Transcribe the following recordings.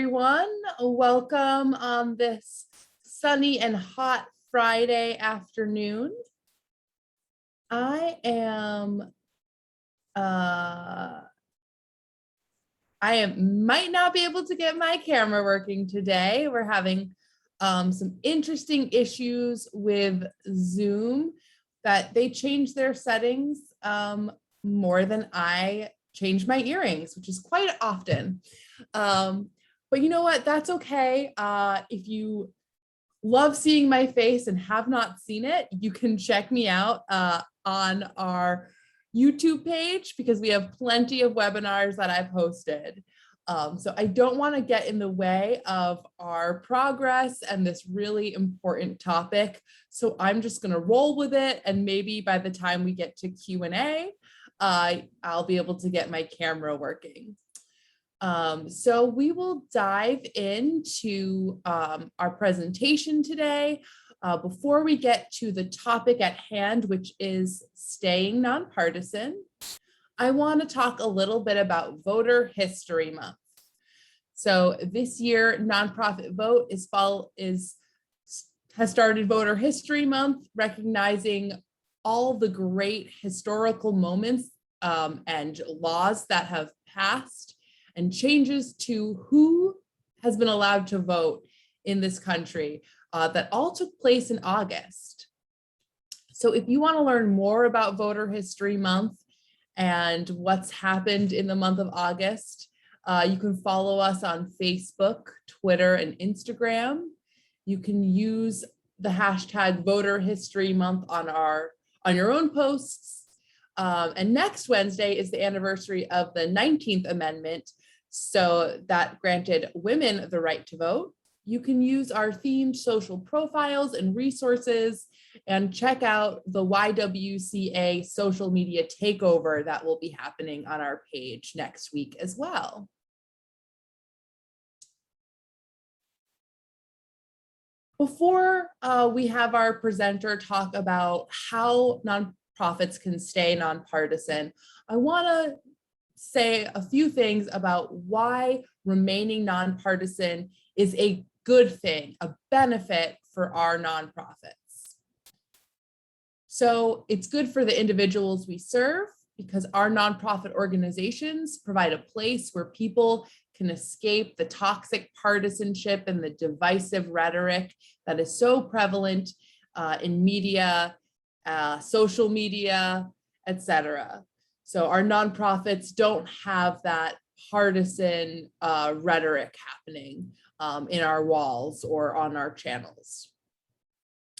Everyone, welcome on this sunny and hot Friday afternoon. Might not be able to get my camera working today. We're having some interesting issues with Zoom that they changed their settings more than I change my earrings, which is quite often. But you know what? That's okay. If you love seeing my face and have not seen it, you can check me out on our YouTube page because we have plenty of webinars that I've posted. So I don't want to get in the way of our progress and this really important topic. So I'm just going to roll with it. And maybe by the time we get to Q&A, I'll be able to get my camera working. So we will dive into our presentation today. Before we get to the topic at hand, which is staying nonpartisan, I want to talk a little bit about Voter History Month. So this year, Nonprofit Vote has started Voter History Month, recognizing all the great historical moments and laws that have passed and changes to who has been allowed to vote in this country that all took place in August. So if you want to learn more about Voter History Month and what's happened in the month of August, you can follow us on Facebook, Twitter, and Instagram. You can use the hashtag Voter History Month on your own posts. And next Wednesday is the anniversary of the 19th Amendment. So that granted women the right to vote. You can use our themed social profiles and resources and check out the YWCA social media takeover that will be happening on our page next week as well. Before we have our presenter talk about how nonprofits can stay nonpartisan, I want to say a few things about why remaining nonpartisan is a good thing, a benefit for our nonprofits. So it's good for the individuals we serve because our nonprofit organizations provide a place where people can escape the toxic partisanship and the divisive rhetoric that is so prevalent in media, social media, etc. So our nonprofits don't have that partisan rhetoric happening in our walls or on our channels.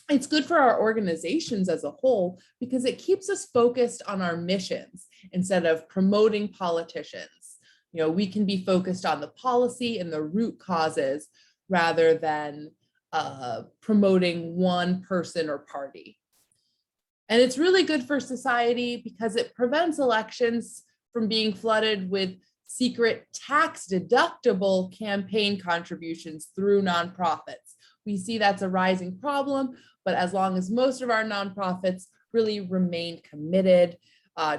It's good for our organizations as a whole because it keeps us focused on our missions instead of promoting politicians. You know, we can be focused on the policy and the root causes rather than promoting one person or party. And it's really good for society because it prevents elections from being flooded with secret tax-deductible campaign contributions through nonprofits. We see that's a rising problem, but as long as most of our nonprofits really remain committed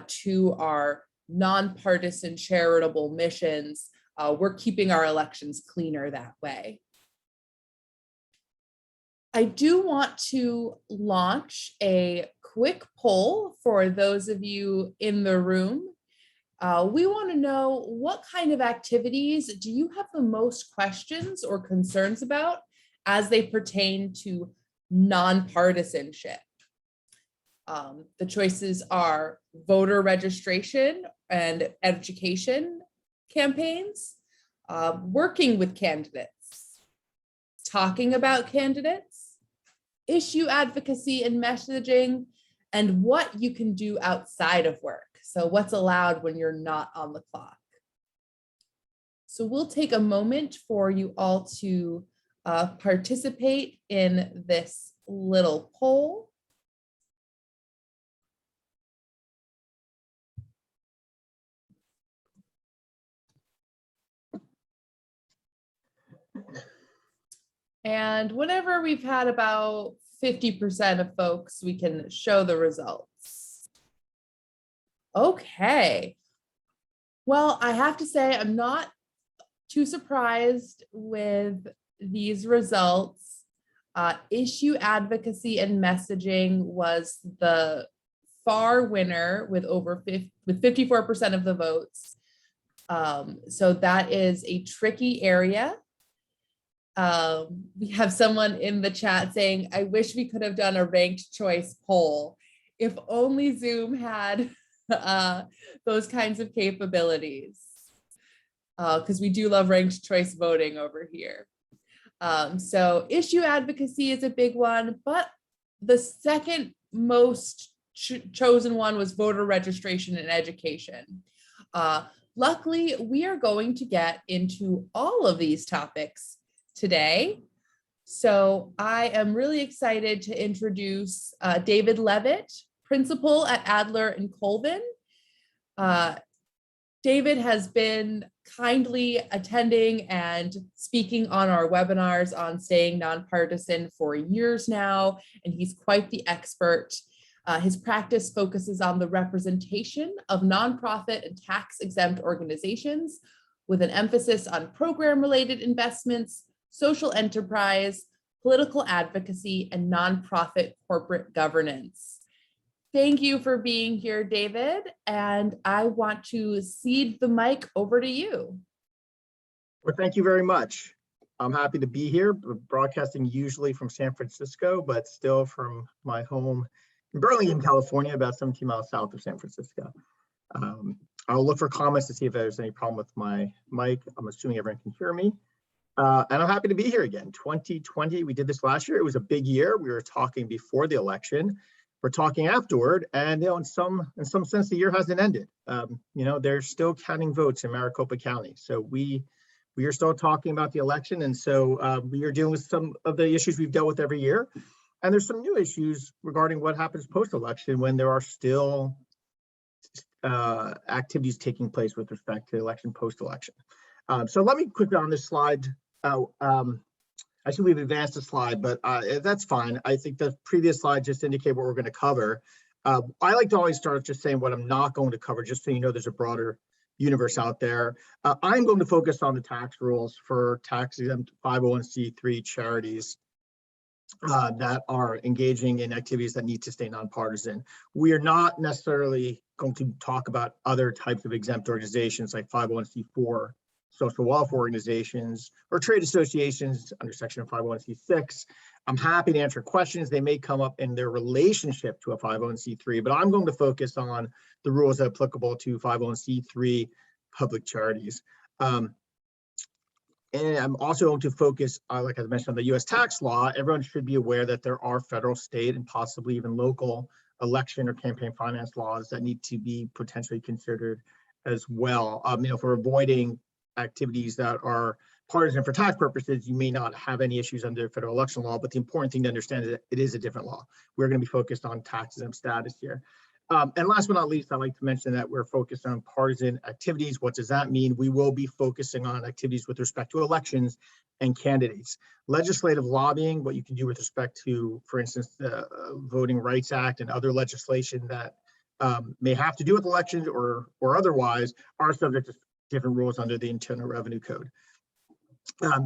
to our nonpartisan charitable missions, we're keeping our elections cleaner that way. I do want to launch a quick poll for those of you in the room. We want to know what kind of activities do you have the most questions or concerns about as they pertain to nonpartisanship? The choices are voter registration and education campaigns, working with candidates, talking about candidates, issue advocacy and messaging, and what you can do outside of work. So what's allowed when you're not on the clock. So we'll take a moment for you all to participate in this little poll. And whenever we've had about 50% of folks, we can show the results. Okay. Well, I have to say I'm not too surprised with these results. Issue advocacy and messaging was the far winner with 54% of the votes. So that is a tricky area. We have someone in the chat saying, I wish we could have done a ranked choice poll. If only Zoom had those kinds of capabilities, because we do love ranked choice voting over here. So issue advocacy is a big one, but the second most chosen one was voter registration and education. Luckily, we are going to get into all of these topics today. So I am really excited to introduce David Levitt, principal at Adler and Colvin. David has been kindly attending and speaking on our webinars on staying nonpartisan for years now, and he's quite the expert. His practice focuses on the representation of nonprofit and tax-exempt organizations with an emphasis on program-related investments, social enterprise, political advocacy, and nonprofit corporate governance. Thank you for being here, David, and I want to cede the mic over to you. Well, thank you very much. I'm happy to be here, broadcasting usually from San Francisco, but still from my home in Burlington, California, about 17 miles south of San Francisco. I'll look for comments to see if there's any problem with my mic. I'm assuming everyone can hear me. And I'm happy to be here again. 2020, we did this last year. It was a big year. We were talking before the election. We're talking afterward, and in some sense, the year hasn't ended. They're still counting votes in Maricopa County. So we are still talking about the election, and so we are dealing with some of the issues we've dealt with every year. And there's some new issues regarding what happens post-election when there are still activities taking place with respect to election post-election. So let me quickly on this slide. Actually, we've advanced the slide, but that's fine. I think the previous slide just indicate what we're going to cover. I like to always start just saying what I'm not going to cover, just so you know there's a broader universe out there. I'm going to focus on the tax rules for tax-exempt 501c3 charities that are engaging in activities that need to stay nonpartisan. We are not necessarily going to talk about other types of exempt organizations like 501c4 social welfare organizations or trade associations under section 501c6. I'm happy to answer questions. They may come up in their relationship to a 501c3, but I'm going to focus on the rules that are applicable to 501c3 public charities. And I'm also going to focus, like I mentioned, on the US tax law. Everyone should be aware that there are federal, state, and possibly even local election or campaign finance laws that need to be potentially considered as well. If we're avoiding activities that are partisan for tax purposes, you may not have any issues under federal election law, but the important thing to understand is that it is a different law. We're going to be focused on tax exempt status here. And last but not least, I'd like to mention that we're focused on partisan activities. What does that mean? We will be focusing on activities with respect to elections and candidates. Legislative lobbying, what you can do with respect to, for instance, the Voting Rights Act and other legislation that may have to do with elections or otherwise, are subject to different rules under the Internal Revenue Code.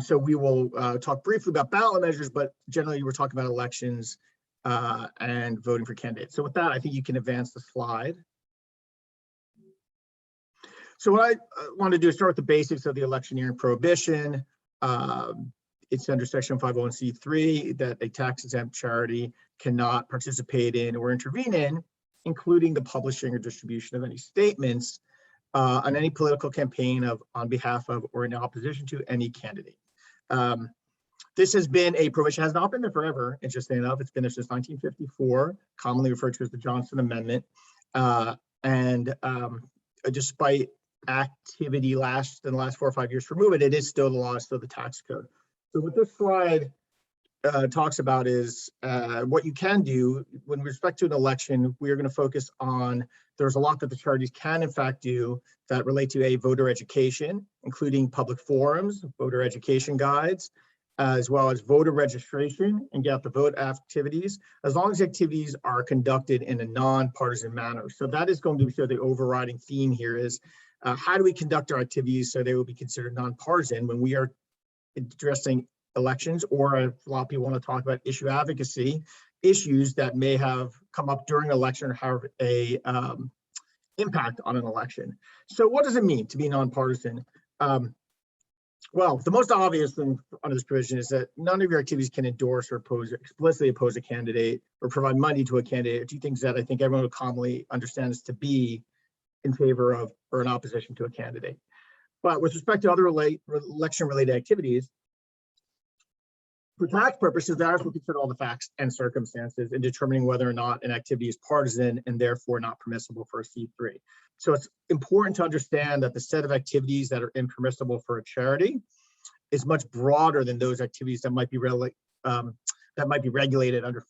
So we will talk briefly about ballot measures, but generally we're talking about elections and voting for candidates. So with that, I think you can advance the slide. So what I want to do is start with the basics of the electioneering prohibition. It's under section 501c3 that a tax-exempt charity cannot participate in or intervene in, including the publishing or distribution of any statements on any political campaign on behalf of or in opposition to any candidate. This has been a provision, has not been there forever, interestingly enough. It's been there since 1954, commonly referred to as the Johnson Amendment. Despite activity in the last 4 or 5 years for movement, it is still the law, still the tax code. So what this slide talks about is what you can do when respect to an election. We are going to focus on, there's a lot that the charities can in fact do that relate to a voter education, including public forums, voter education guides, as well as voter registration and get out the vote activities, as long as activities are conducted in a nonpartisan manner. So that is going to be the overriding theme here is How do we conduct our activities so they will be considered nonpartisan when we are addressing elections, or a lot of people want to talk about issue advocacy, issues that may have come up during an election or have a impact on an election. So what does it mean to be nonpartisan? Well, the most obvious thing under this provision is that none of your activities can endorse or explicitly oppose a candidate or provide money to a candidate, or two things that I think everyone would commonly understands to be in favor of or in opposition to a candidate. But with respect to other election-related activities, for tax purposes, the IRS will consider all the facts and circumstances in determining whether or not an activity is partisan and therefore not permissible for a C3. So it's important to understand that the set of activities that are impermissible for a charity is much broader than those activities that might be regulated under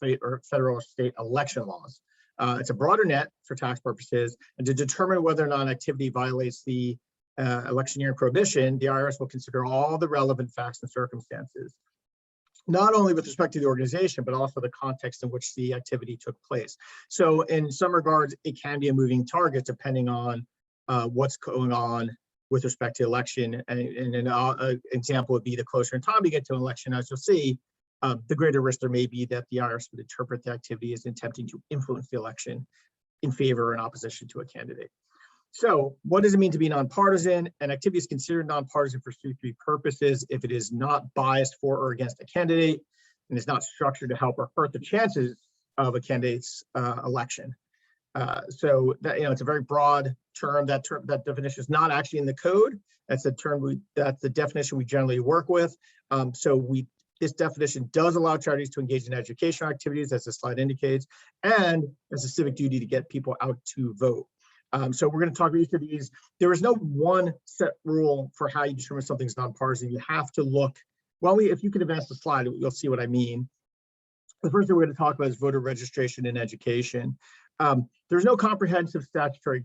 federal or state election laws. It's a broader net for tax purposes, and to determine whether or not an activity violates the electioneering prohibition, the IRS will consider all the relevant facts and circumstances, not only with respect to the organization, but also the context in which the activity took place. So in some regards, it can be a moving target depending on what's going on with respect to election. And an example would be the closer in time we get to an election, as you'll see, the greater risk there may be that the IRS would interpret the activity as attempting to influence the election in favor or in opposition to a candidate. So what does it mean to be nonpartisan? An activity is considered nonpartisan for C3 purposes if it is not biased for or against a candidate and is not structured to help or hurt the chances of a candidate's election. So that, it's a very broad term. That definition is not actually in the code. That's the definition we generally work with. This definition does allow charities to engage in educational activities, as the slide indicates, and as a civic duty to get people out to vote. So we're going to talk about each of these. There is no one set rule for how you determine something's nonpartisan. You have to look. Well, if you can advance the slide, you'll see what I mean. The first thing we're going to talk about is voter registration and education. There's no comprehensive statutory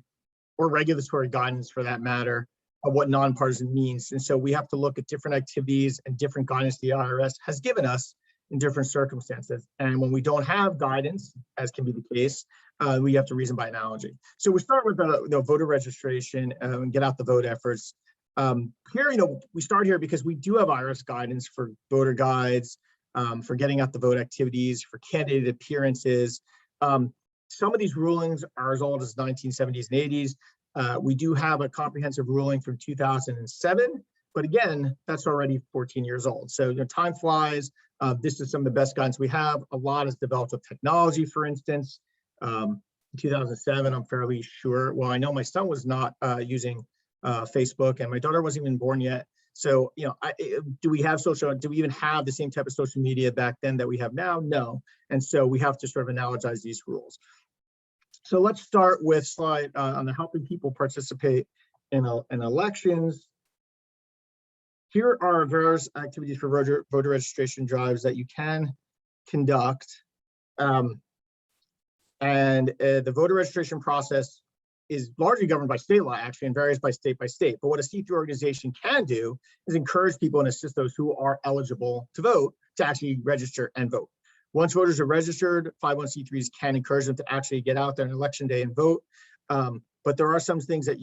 or regulatory guidance, for that matter, of what nonpartisan means. And so we have to look at different activities and different guidance the IRS has given us in different circumstances. And when we don't have guidance, as can be the case, we have to reason by analogy. So we start with the voter registration and get out the vote efforts. Here, we start here because we do have IRS guidance for voter guides, for getting out the vote activities, for candidate appearances. Some of these rulings are as old as 1970s and 80s. We do have a comprehensive ruling from 2007, but again, that's already 14 years old. So time flies. This is some of the best guidance we have. A lot is developed with technology, for instance. In 2007, I'm fairly sure. Well, I know my son was not using Facebook, and my daughter wasn't even born yet. So, do we even have the same type of social media back then that we have now? No. And so we have to sort of analogize these rules. So let's start with slide on the helping people participate in elections. Here are various activities for voter registration drives that you can conduct. The voter registration process is largely governed by state law, actually, and varies by state. But what a C3 organization can do is encourage people and assist those who are eligible to vote to actually register and vote. Once voters are registered, 501c3s can encourage them to actually get out there on election day and vote. But there are some things that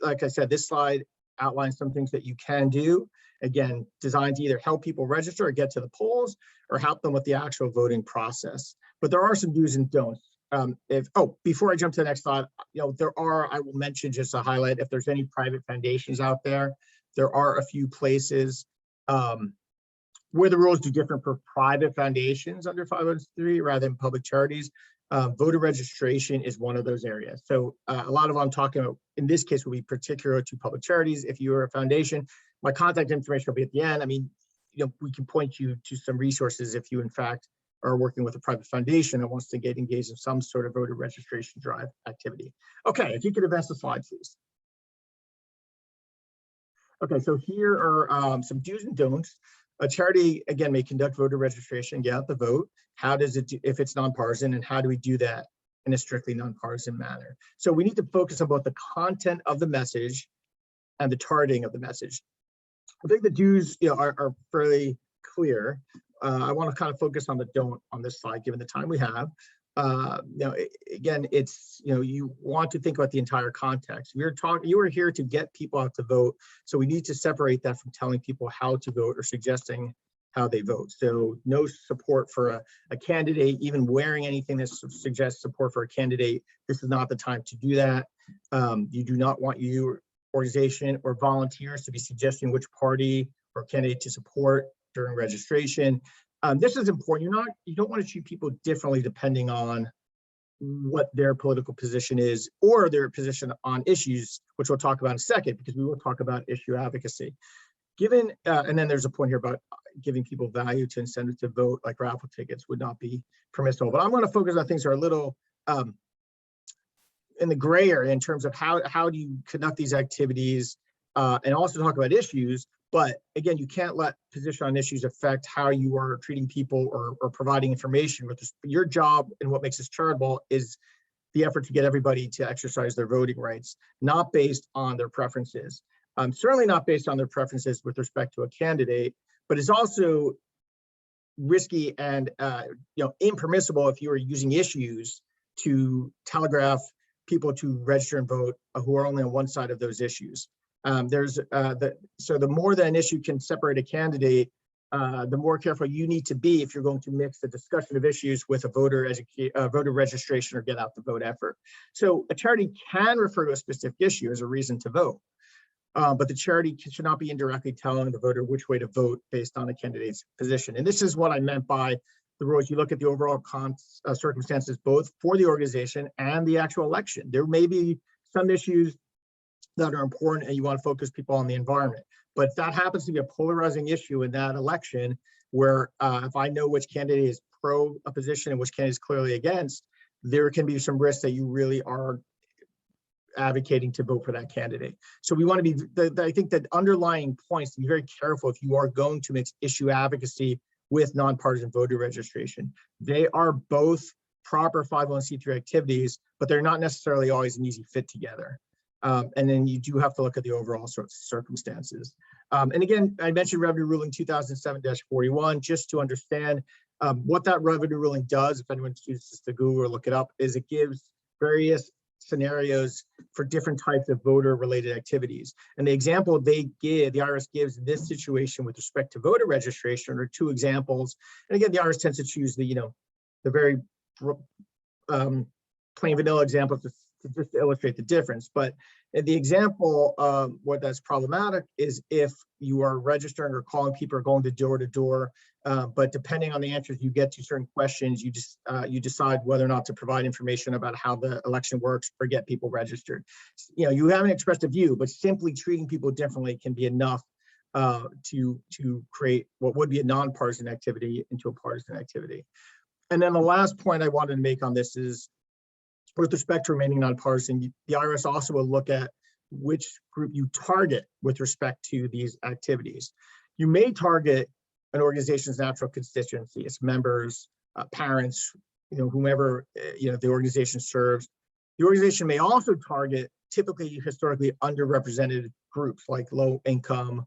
like I said, this slide outlines some things that you can do. Again, designed to either help people register or get to the polls or help them with the actual voting process. But there are some do's and don'ts. Before I jump to the next slide, I will mention just to highlight, if there's any private foundations out there, there are a few places where the rules do different for private foundations under 503 rather than public charities. Voter registration is one of those areas. So a lot of what I'm talking about in this case will be particular to public charities. If you are a foundation, my contact information will be at the end. I mean, we can point you to some resources if you in fact are working with a private foundation that wants to get engaged in some sort of voter registration drive activity. Okay, if you could advance the slide, please. Okay, so here are some do's and don'ts. A charity, again, may conduct voter registration, get out the vote. How does it do if it's nonpartisan, and how do we do that in a strictly nonpartisan manner? So we need to focus on both the content of the message and the targeting of the message. I think the do's are fairly clear. I want to kind of focus on the don't on this slide, given the time we have. again, it's, you want to think about the entire context. You are here to get people out to vote. So we need to separate that from telling people how to vote or suggesting how they vote. So no support for a candidate, even wearing anything that suggests support for a candidate. This is not the time to do that. You do not want your organization or volunteers to be suggesting which party or candidate to support during registration. This is important. You don't want to treat people differently depending on what their political position is or their position on issues, which we'll talk about in a second, because we will talk about issue advocacy. And then there's a point here about giving people value to incentive to vote, like raffle tickets would not be permissible. But I'm going to focus on things that are a little in the gray area in terms of how do you conduct these activities, and also talk about issues. But again, you can't let position on issues affect how you are treating people or providing information. With your job and what makes us charitable is the effort to get everybody to exercise their voting rights, not based on their preferences. Certainly not based on their preferences with respect to a candidate, but it's also risky and impermissible if you are using issues to telegraph people to register and vote who are only on one side of those issues. So the more that an issue can separate a candidate, the more careful you need to be if you're going to mix the discussion of issues with a voter registration or get out the vote effort. So a charity can refer to a specific issue as a reason to vote, but the charity should not be indirectly telling the voter which way to vote based on a candidate's position. And this is what I meant by the rules. You look at the overall circumstances, both for the organization and the actual election. There may be some issues that are important and you want to focus people on the environment, but that happens to be a polarizing issue in that election where if I know which candidate is pro a position and which candidate is clearly against, there can be some risks that you really are advocating to vote for that candidate. So we want to be, I think that underlying points to be very careful if you are going to mix issue advocacy with nonpartisan voter registration. They are both proper 501c3 activities, but they're not necessarily always an easy fit together. And then you do have to look at the overall sorts of circumstances. And again, I mentioned Revenue Ruling 2007-41, just to understand what that revenue ruling does. If anyone chooses to Google or look it up, is it gives various scenarios for different types of voter related activities. And the example the IRS gives in this situation with respect to voter registration are two examples. And again, the IRS tends to choose the very plain vanilla example to just illustrate the difference. But the example of what that's problematic is if you are registering or calling people or going to door, but depending on the answers you get to certain questions, you decide whether or not to provide information about how the election works or get people registered. You haven't expressed a view, but simply treating people differently can be enough to create what would be a nonpartisan activity into a partisan activity. And then the last point I wanted to make on this is, with respect to remaining nonpartisan, the IRS also will look at which group you target with respect to these activities. You may target an organization's natural constituency, its members, parents, whomever the organization serves. The organization may also target typically historically underrepresented groups like low income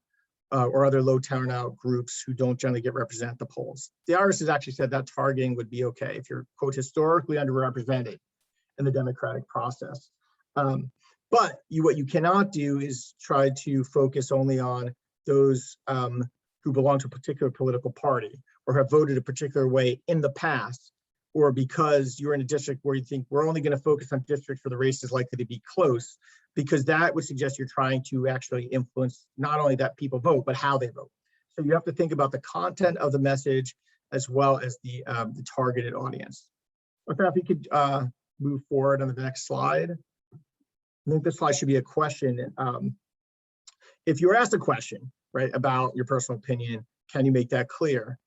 or other low turnout groups who don't generally get represented at the polls. The IRS has actually said that targeting would be okay if you're, quote, historically underrepresented in the democratic process. But what you cannot do is try to focus only on those who belong to a particular political party or have voted a particular way in the past, or because you're in a district where you think we're only going to focus on districts where the race is likely to be close, because that would suggest you're trying to actually influence not only that people vote, but how they vote. So you have to think about the content of the message as well as the targeted audience. Okay, if you could move forward on the next slide. I think this slide should be a question. If you were asked a question, right, about your personal opinion, can you make that clear?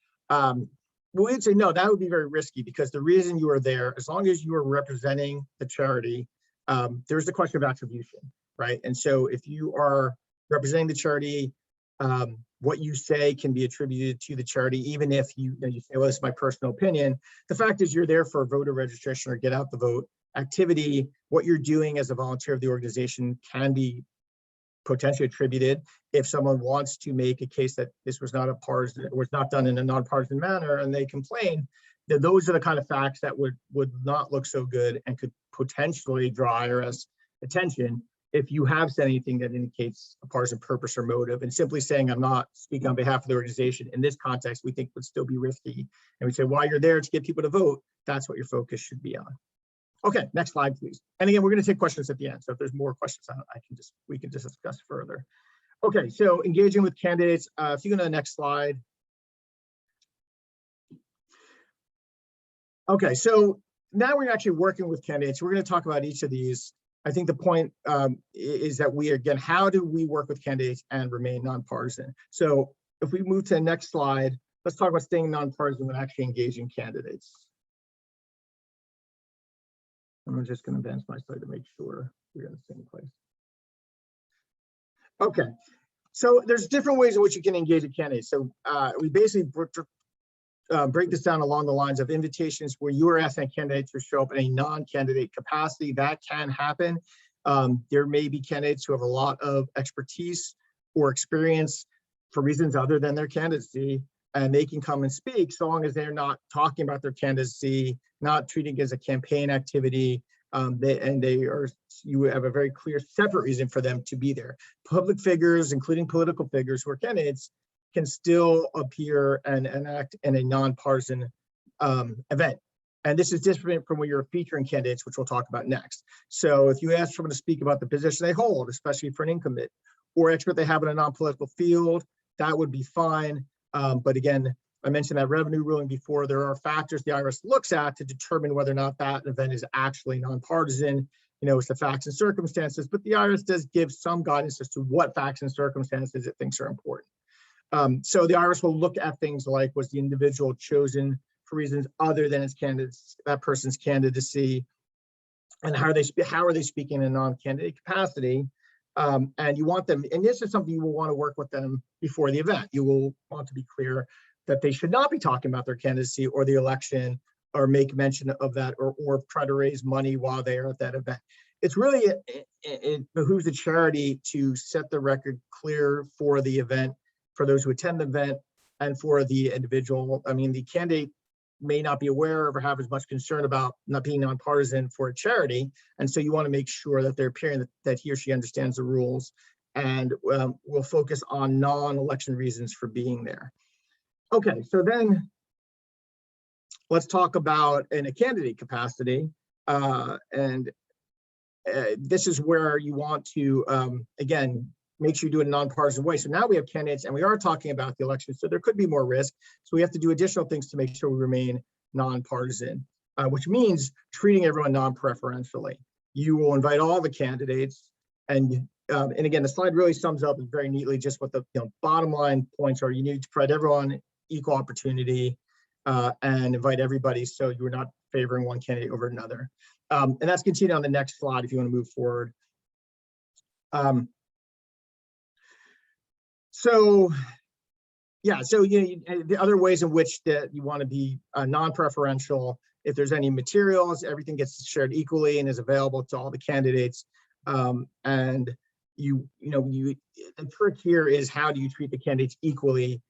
We'd say no, that would be very risky, because the reason you are there, as long as you are representing the charity, there's the question of attribution, right? And so if you are representing the charity, what you say can be attributed to the charity, even if you say, well, this is my personal opinion. The fact is you're there for a voter registration or get out the vote activity. What you're doing as a volunteer of the organization can be potentially attributed. If someone wants to make a case that this was not a partisan, was not done in a nonpartisan manner, and they complain, those are the kind of facts that would not look so good and could potentially draw IRS attention if you have said anything that indicates a partisan purpose or motive. And simply saying I'm not speaking on behalf of the organization in this context, we think would still be risky. And we say, while you're there to get people to vote, that's what your focus should be on. Okay, next slide, please. And again, we're going to take questions at the end. So if there's more questions, we can just discuss further. Okay, so engaging with candidates. If you go to the next slide. Okay, so now we're actually working with candidates. We're going to talk about each of these. I think the point is that how do we work with candidates and remain nonpartisan? So if we move to the next slide, let's talk about staying nonpartisan when actually engaging candidates. I'm just going to advance my slide to make sure we're in the same place. Okay, so there's different ways in which you can engage a candidate. So we basically break this down along the lines of invitations where you are asking a candidate to show up in a non-candidate capacity. That can happen. There may be candidates who have a lot of expertise or experience for reasons other than their candidacy, and they can come and speak so long as they're not talking about their candidacy, not treating it as a campaign activity, you have a very clear separate reason for them to be there. Public figures, including political figures who are candidates, can still appear and act in a nonpartisan event. And this is different from when you're featuring candidates, which we'll talk about next. So if you ask someone to speak about the position they hold, especially for an incumbent, or expert they have in a non-political field, that would be fine. But again, I mentioned that revenue ruling before. There are factors the IRS looks at to determine whether or not that event is actually nonpartisan. It's the facts and circumstances, but the IRS does give some guidance as to what facts and circumstances it thinks are important. So the IRS will look at things like, was the individual chosen for reasons other than that person's candidacy, and how are they speaking in a non-candidate capacity? And you want them, and this is something you will want to work with them before the event. You will want to be clear that they should not be talking about their candidacy or the election, or make mention of that, or try to raise money while they are at that event. It's really, it behooves the charity to set the record clear for the event, for those who attend the event, and for the individual. I mean, the candidate may not be aware of or have as much concern about not being nonpartisan for a charity. And so you want to make sure that they're appearing that he or she understands the rules, and will focus on non-election reasons for being there. Okay, so then let's talk about in a candidate capacity. This is where you want to, again, make sure you do it in a nonpartisan way. So now we have candidates and we are talking about the election, so there could be more risk. So we have to do additional things to make sure we remain nonpartisan, which means treating everyone non-preferentially. You will invite all the candidates, and again, the slide really sums up very neatly just what the bottom line points are. You need to provide everyone equal opportunity and invite everybody, so you're not favoring one candidate over another. And that's continued on the next slide if you want to move forward. So the other ways in which that you want to be non-preferential, if there's any materials, everything gets shared equally and is available to all the candidates. And the trick here is, how do you treat the candidates equally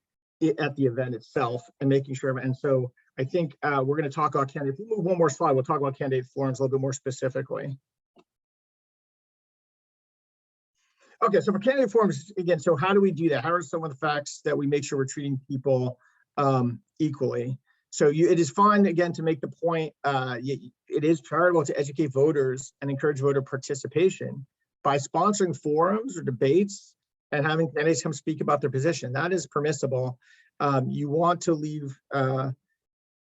at the event itself, and making sure. And so I think we're going to talk about candidates. If we move one more slide, we'll talk about candidate forums a little bit more specifically. Okay, so for candidate forums, again, so how do we do that? How are some of the facts that we make sure we're treating people equally? So it is fine, again, to make the point, it is charitable to educate voters and encourage voter participation by sponsoring forums or debates and having candidates come speak about their position. That is permissible. You want to leave,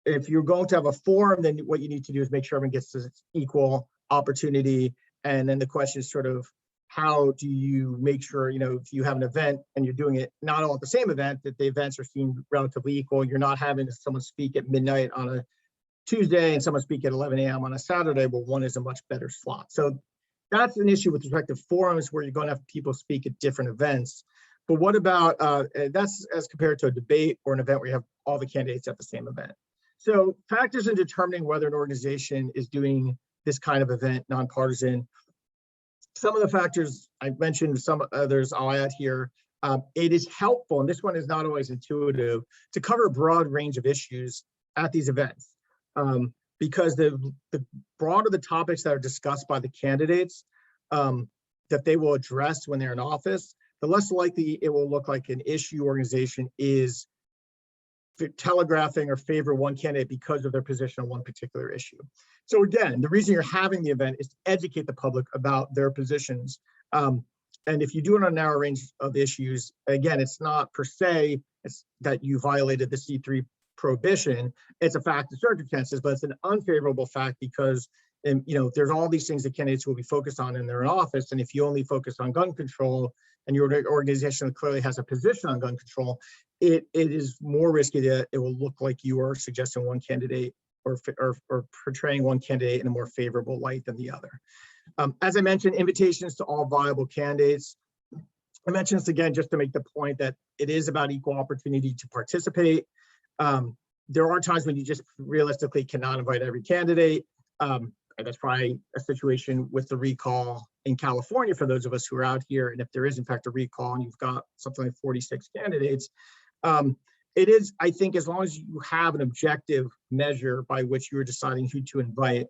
if you're going to have a forum, then what you need to do is make sure everyone gets this equal opportunity. And then the question is sort of, how do you make sure, if you have an event and you're doing it not all at the same event, that the events are seen relatively equal. You're not having someone speak at midnight on a Tuesday and someone speak at 11 a.m. on a Saturday, but one is a much better slot. So that's an issue with respect to forums, where you're going to have people speak at different events. But what about, that's as compared to a debate or an event where you have all the candidates at the same event. So factors in determining whether an organization is doing this kind of event, nonpartisan. Some of the factors I mentioned, some others I'll add here. It is helpful, and this one is not always intuitive, to cover a broad range of issues at these events. because the broader the topics that are discussed by the candidates that they will address when they're in office, the less likely it will look like an issue organization is telegraphing or favor one candidate because of their position on one particular issue. So again, the reason you're having the event is to educate the public about their positions. And if you do it on a narrow range of issues, again, it's not per se it's that you violated the C3 prohibition. It's a fact of circumstances, but it's an unfavorable fact because there's all these things that candidates will be focused on in their office. And if you only focus on gun control and your organization clearly has a position on gun control, it is more risky that it will look like you are suggesting one candidate or portraying one candidate in a more favorable light than the other. As I mentioned, invitations to all viable candidates. I mentioned this again just to make the point that it is about equal opportunity to participate. There are times when you just realistically cannot invite every candidate. That's probably a situation with the recall in California for those of us who are out here. And if there is in fact a recall and you've got something like 46 candidates, it is, I think, as long as you have an objective measure by which you are deciding who to invite,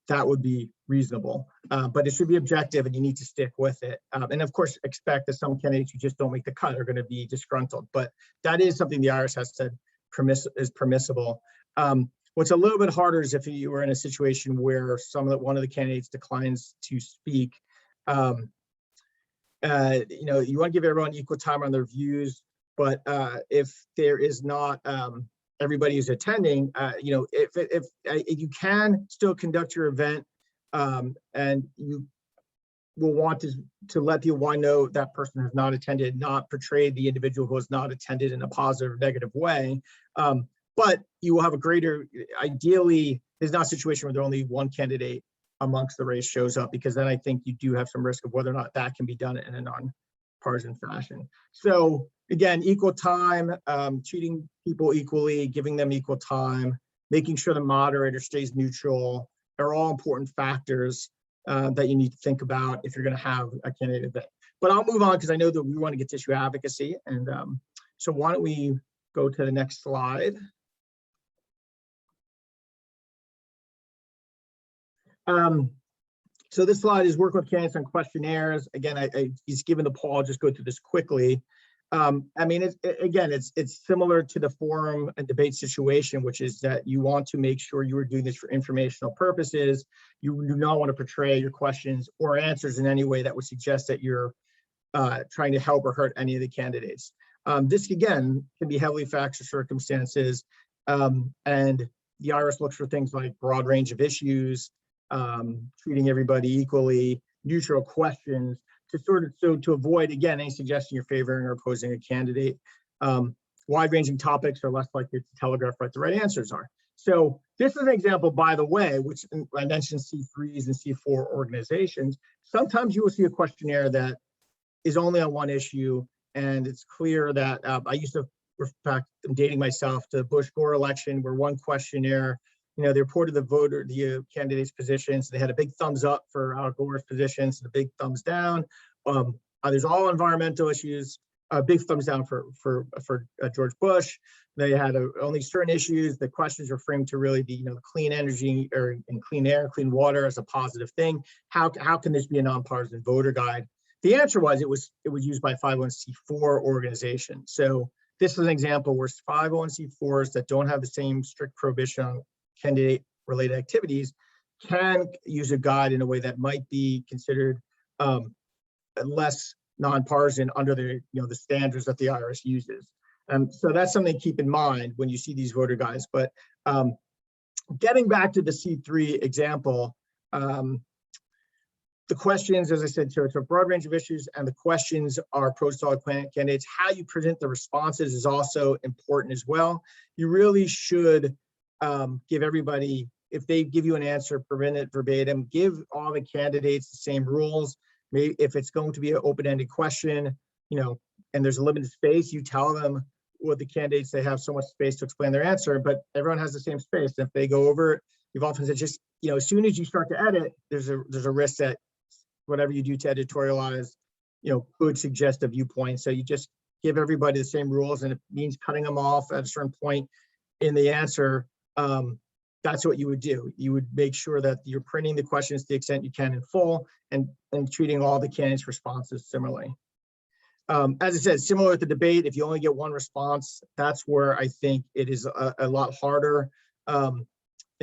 that would be reasonable. But it should be objective and you need to stick with it. And of course, expect that some candidates who just don't make the cut are going to be disgruntled. But that is something the IRS has said is permissible. What's a little bit harder is if you were in a situation where one of the candidates declines to speak. You want to give everyone equal time on their views, but if there is not everybody who's attending, if you can still conduct your event, and you will want to let people know that person has not attended, not portray the individual who has not attended in a positive or negative way. But you will have a greater, ideally, there's not a situation where only one candidate amongst the race shows up, because then I think you do have some risk of whether or not that can be done in a non-partisan fashion. So again, equal time, treating people equally, giving them equal time, making sure the moderator stays neutral are all important factors that you need to think about if you're going to have a candidate event. But I'll move on because I know that we want to get to issue advocacy. And so why don't we go to the next slide. So this slide is work with candidates on questionnaires. Again, he's given the poll. I'll just go through this quickly. I mean, it's similar to the forum and debate situation, which is that you want to make sure you are doing this for informational purposes. You do not want to portray your questions or answers in any way that would suggest that you're trying to help or hurt any of the candidates. This, again, can be heavily facts or circumstances. And the IRS looks for things like broad range of issues, treating everybody equally, neutral questions, to avoid, again, any suggestion you're favoring or opposing a candidate. Wide-ranging topics are less likely to telegraph what the right answers are. So this is an example, by the way, which I mentioned C3s and C4 organizations. Sometimes you will see a questionnaire that is only on one issue, and it's clear that I used to, in fact, I'm dating myself, to the Bush-Gore election, where one questionnaire, they reported the candidates' positions. They had a big thumbs up for Al Gore's positions, and a big thumbs down. There's all environmental issues. A big thumbs down for George Bush. They had only certain issues. The questions were framed to really be, clean energy and clean air, clean water as a positive thing. How can this be a nonpartisan voter guide? The answer was it was used by 501c4 organizations. So this is an example where 501c4s that don't have the same strict prohibition on candidate-related activities can use a guide in a way that might be considered less nonpartisan under the standards that the IRS uses. So that's something to keep in mind when you see these voter guides. But getting back to the C3 example, the questions, as I said, so it's a broad range of issues, and the questions are pros to all candidates. How you present the responses is also important as well. You really should give everybody, if they give you an answer, prevent it verbatim, give all the candidates the same rules. Maybe if it's going to be an open-ended question, and there's a limited space, you tell them what the candidates, they have so much space to explain their answer, but everyone has the same space. If they go over it, you've often said just, as soon as you start to edit, there's a risk that whatever you do to editorialize, could suggest a viewpoint. So you just give everybody the same rules, and it means cutting them off at a certain point in the answer. that's what you would do. You would make sure that you're printing the questions to the extent you can in full and treating all the candidates' responses similarly. As I said, similar with the debate, if you only get one response, that's where I think it is a lot harder. And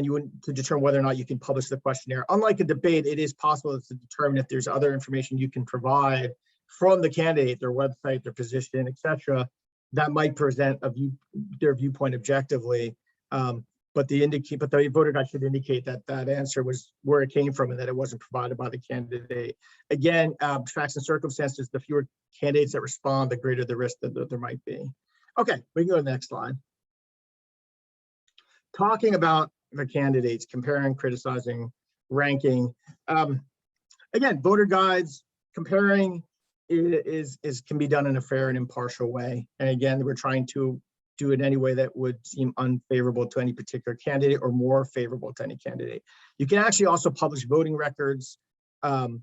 you wouldn't to determine whether or not you can publish the questionnaire. Unlike a debate, it is possible to determine if there's other information you can provide from the candidate, their website, their position, etc., that might present their viewpoint objectively. But the voter guide should indicate that that answer was where it came from and that it wasn't provided by the candidate. Again, facts and circumstances, the fewer candidates that respond, the greater the risk that there might be. Okay, we can go to the next slide. Talking about the candidates, comparing, criticizing, ranking. Again, voter guides, comparing can be done in a fair and impartial way. And again, we're trying to do it in any way that would seem unfavorable to any particular candidate or more favorable to any candidate. You can actually also publish voting records,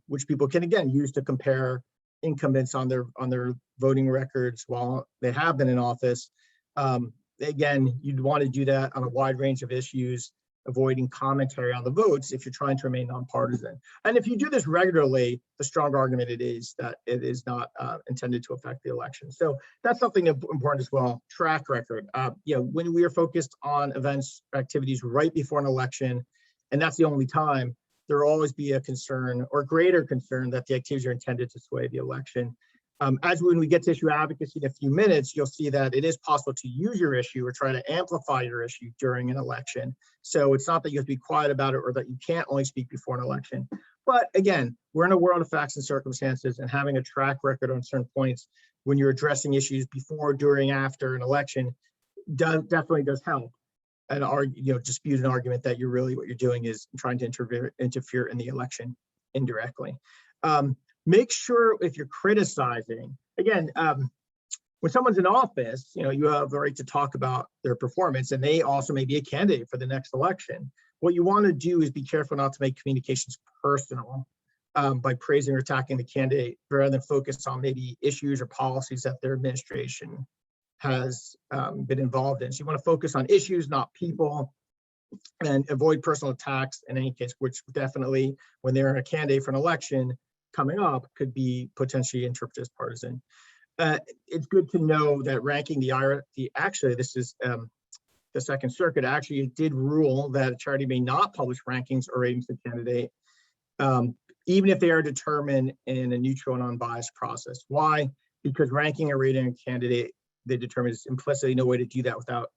which people can again use to compare incumbents on their voting records while they have been in office. Again, you'd want to do that on a wide range of issues, avoiding commentary on the votes if you're trying to remain nonpartisan. And if you do this regularly, the strong argument it is that it is not intended to affect the election. So that's something important as well. Track record. When we are focused on events, activities right before an election, and that's the only time, there will always be a concern or greater concern that the activities are intended to sway the election. As when we get to issue advocacy in a few minutes, you'll see that it is possible to use your issue or try to amplify your issue during an election. So it's not that you have to be quiet about it or that you can't only speak before an election. But again, we're in a world of facts and circumstances, and having a track record on certain points when you're addressing issues before, during, after an election definitely does help. And dispute an argument that you're really what you're doing is trying to interfere in the election indirectly. Make sure if you're criticizing, again, when someone's in office, you have the right to talk about their performance, and they also may be a candidate for the next election. What you want to do is be careful not to make communications personal by praising or attacking the candidate rather than focus on maybe issues or policies that their administration has been involved in. So you want to focus on issues, not people, and avoid personal attacks in any case, which definitely, when they're a candidate for an election coming up, could be potentially interpreted as partisan. It's good to know that ranking actually, this is the Second Circuit actually did rule that a charity may not publish rankings or ratings of the candidate, even if they are determined in a neutral and unbiased process. Why? Because ranking or rating a candidate, they determine is implicitly no way to do that without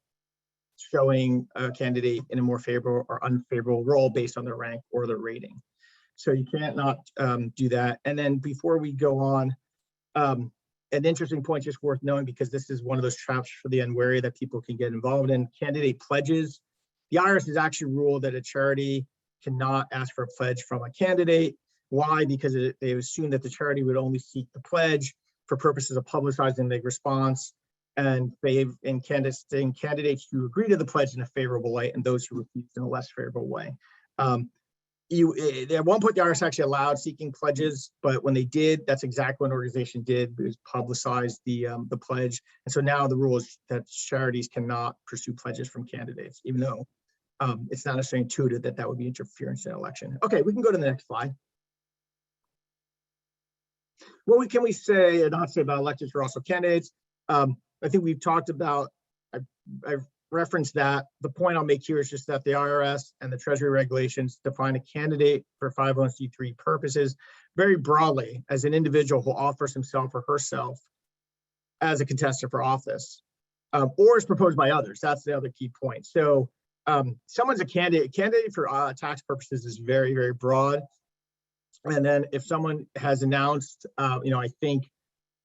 showing a candidate in a more favorable or unfavorable role based on their rank or their rating. So you can't not do that. And then before we go on, an interesting point just worth knowing, because this is one of those traps for the unwary that people can get involved in, candidate pledges. The IRS has actually ruled that a charity cannot ask for a pledge from a candidate. Why? Because they assume that the charity would only seek the pledge for purposes of publicizing the response, and candidates who agree to the pledge in a favorable way and those who refuse in a less favorable way. At one point, the IRS actually allowed seeking pledges, but when they did, that's exactly what an organization did, was publicize the pledge. And so now the rule is that charities cannot pursue pledges from candidates, even though it's not necessarily intuitive that that would be interference in an election. Okay, we can go to the next slide. What can we say or not say about electors who are also candidates? I think we've talked about, I've referenced that. The point I'll make here is just that the IRS and the Treasury regulations define a candidate for 501c3 purposes very broadly as an individual who offers himself or herself as a contestant for office, or is proposed by others. That's the other key point. So someone's a candidate for tax purposes is very, very broad. And then if someone has announced, I think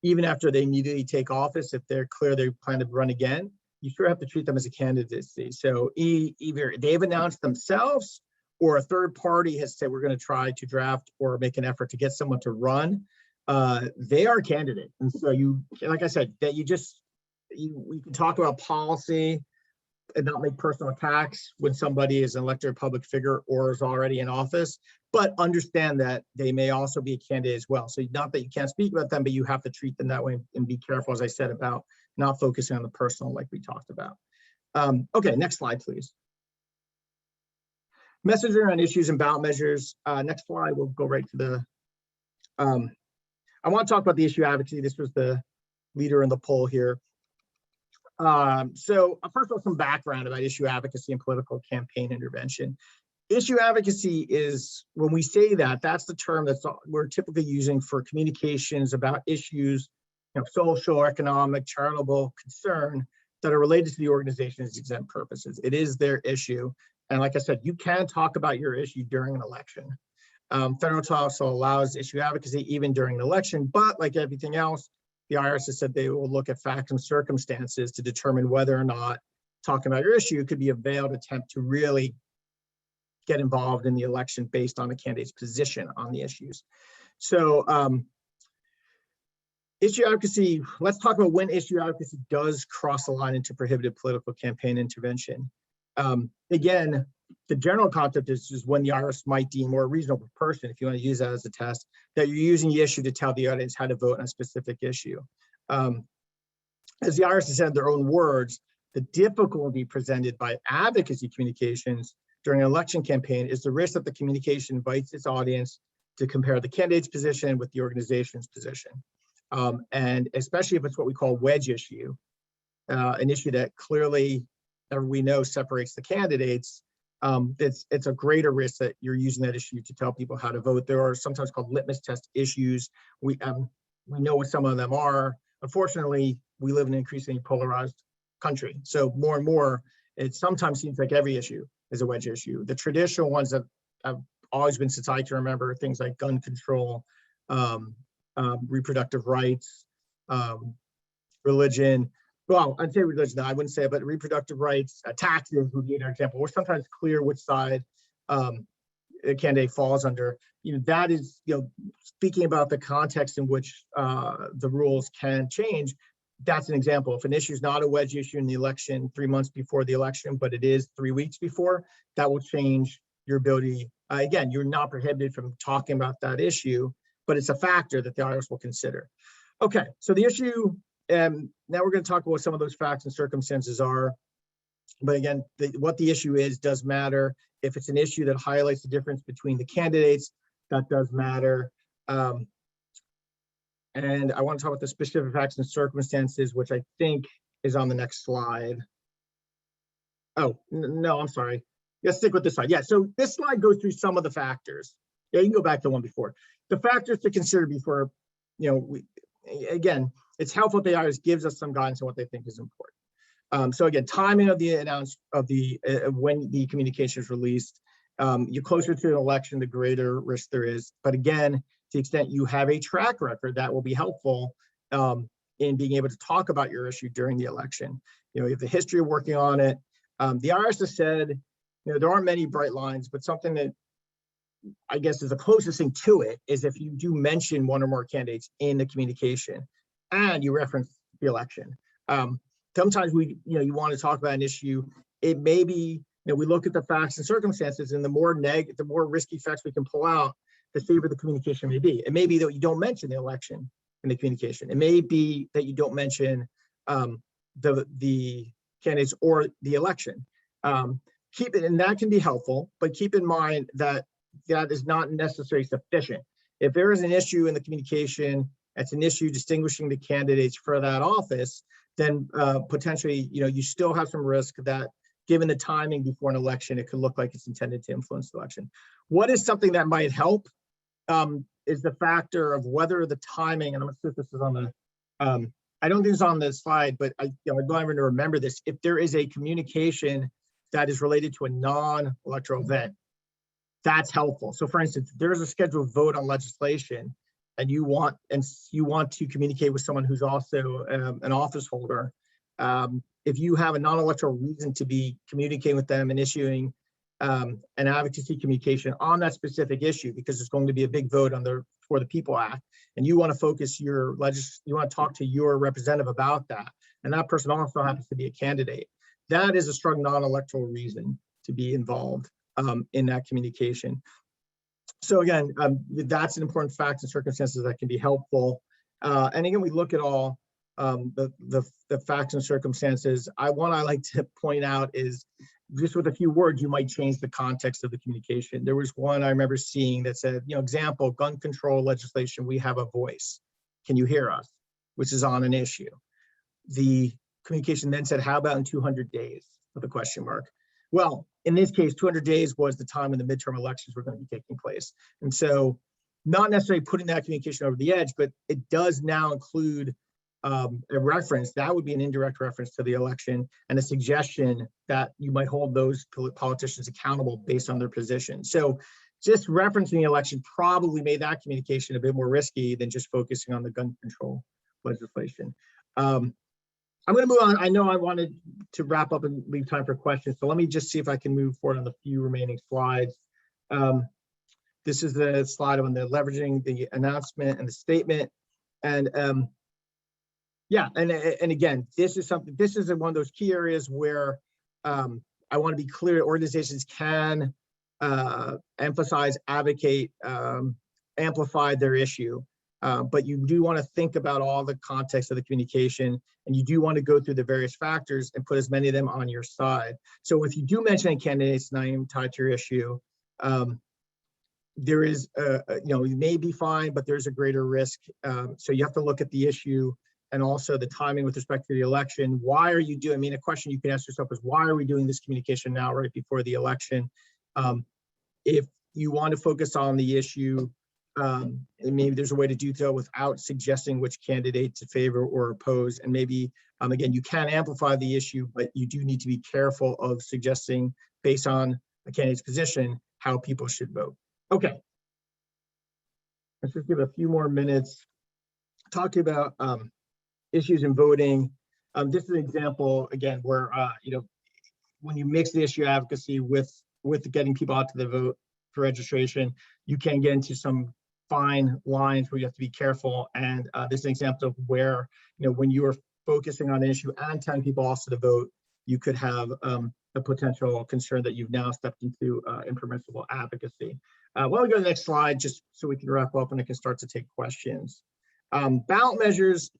even after they immediately take office, if they're clear they plan to run again, you sure have to treat them as a candidacy. So either they've announced themselves or a third party has said we're going to try to draft or make an effort to get someone to run. They are a candidate. And so like I said, that we can talk about policy and not make personal attacks when somebody is an elected public figure or is already in office, but understand that they may also be a candidate as well. So not that you can't speak about them, but you have to treat them that way and be careful, as I said, about not focusing on the personal like we talked about. Okay, next slide, please. Messaging on issues and ballot measures. Next slide, we'll go right to the, I want to talk about the issue advocacy. This was the leader in the poll here. So first of all, some background about issue advocacy and political campaign intervention. Issue advocacy is, when we say that, that's the term that's we're typically using for communications about issues, social, economic, charitable concern that are related to the organization's exempt purposes. It is their issue. And like I said, you can talk about your issue during an election. Federal law also allows issue advocacy even during an election, but like everything else, the IRS has said they will look at facts and circumstances to determine whether or not talking about your issue could be a veiled attempt to really get involved in the election based on the candidate's position on the issues. So issue advocacy, let's talk about when issue advocacy does cross the line into prohibited political campaign intervention. Again, the general concept is just when the IRS might deem, or a reasonable person, if you want to use that as a test, that you're using the issue to tell the audience how to vote on a specific issue. As the IRS has said in their own words, the difficulty presented by advocacy communications during an election campaign is the risk that the communication invites its audience to compare the candidate's position with the organization's position. And especially if it's what we call wedge issue, an issue that clearly, we know, separates the candidates, it's a greater risk that you're using that issue to tell people how to vote. There are sometimes called litmus test issues. We know what some of them are. Unfortunately, we live in an increasingly polarized country. So more and more, it sometimes seems like every issue is a wedge issue. The traditional ones that have always been society to remember, things like gun control, reproductive rights, religion. Well, I'd say religion, I wouldn't say it, but reproductive rights, taxes would be an example. We're sometimes clear which side a candidate falls under. That is, speaking about the context in which the rules can change, that's an example. If an issue is not a wedge issue in the election 3 months before the election, but it is 3 weeks before, that will change your ability. Again, you're not prohibited from talking about that issue, but it's a factor that the IRS will consider. Okay, so the issue, now we're going to talk about what some of those facts and circumstances are. But again, what the issue is does matter. If it's an issue that highlights the difference between the candidates, that does matter. And I want to talk about the specific facts and circumstances, which I think is on the next slide. Oh, no, I'm sorry. Let's stick with this slide. Yeah, so this slide goes through some of the factors. Yeah, you can go back to one before. The factors to consider before, again, it's helpful if the IRS gives us some guidance on what they think is important. So again, timing of the when the communication is released. You're closer to an election, the greater risk there is. But again, to the extent you have a track record, that will be helpful in being able to talk about your issue during the election. You have the history of working on it. The IRS has said, there aren't many bright lines, but something that I guess is the closest thing to it is if you do mention one or more candidates in the communication and you reference the election. Sometimes you want to talk about an issue. It may be, we look at the facts and circumstances, and the more risky facts we can pull out, the safer the communication may be. It may be that you don't mention the election in the communication. It may be that you don't mention the candidates or the election. And that can be helpful, but keep in mind that that is not necessarily sufficient. If there is an issue in the communication, it's an issue distinguishing the candidates for that office, then potentially, you still have some risk that given the timing before an election, it could look like it's intended to influence the election. What is something that might help is the factor of whether the timing, and I'm gonna see if this is on the, I don't think it's on the slide, but I don't even remember this. If there is a communication that is related to a non-electoral event, that's helpful. So for instance, if there's a scheduled vote on legislation and you want to communicate with someone who's also an office holder, if you have a non-electoral reason to be communicating with them and issuing an advocacy communication on that specific issue, because there's going to be a big vote on the For the People Act, and you want to focus you want to talk to your representative about that, and that person also happens to be a candidate, that is a strong non-electoral reason to be involved in that communication. So again, that's an important fact and circumstances that can be helpful. And again, we look at all the facts and circumstances. One I like to point out is just with a few words, you might change the context of the communication. There was one I remember seeing that said, example, gun control legislation, we have a voice. Can you hear us? Which is on an issue. The communication then said, how about in 200 days with a question mark? Well, in this case, 200 days was the time when the midterm elections were going to be taking place. And so not necessarily putting that communication over the edge, but it does now include a reference, that would be an indirect reference to the election, and a suggestion that you might hold those politicians accountable based on their position. So just referencing the election probably made that communication a bit more risky than just focusing on the gun control legislation. I'm going to move on. I know I wanted to wrap up and leave time for questions, so let me just see if I can move forward on the few remaining slides. This is the slide on the leveraging the announcement and the statement. And yeah, and again, this is something, this is one of those key areas where I want to be clear, organizations can emphasize, advocate, amplify their issue. But you do want to think about all the context of the communication, and you do want to go through the various factors and put as many of them on your side. So if you do mention a candidate's name tied to your issue, there is, you may be fine, but there's a greater risk. So you have to look at the issue and also the timing with respect to the election. Why are you doing, a question you can ask yourself is, why are we doing this communication now right before the election? If you want to focus on the issue, and maybe there's a way to do so without suggesting which candidate to favor or oppose. And maybe, again, you can amplify the issue, but you do need to be careful of suggesting based on a candidate's position, how people should vote. Okay. Let's just give a few more minutes talking about issues in voting. This is an example, again, where, when you mix the issue advocacy with getting people out to the vote for registration, you can get into some fine lines where you have to be careful. And this is an example of where, when you are focusing on an issue and telling people also to vote, you could have a potential concern that you've now stepped into impermissible advocacy. Why don't we go to the next slide just so we can wrap up and I can start to take questions. Ballot measures.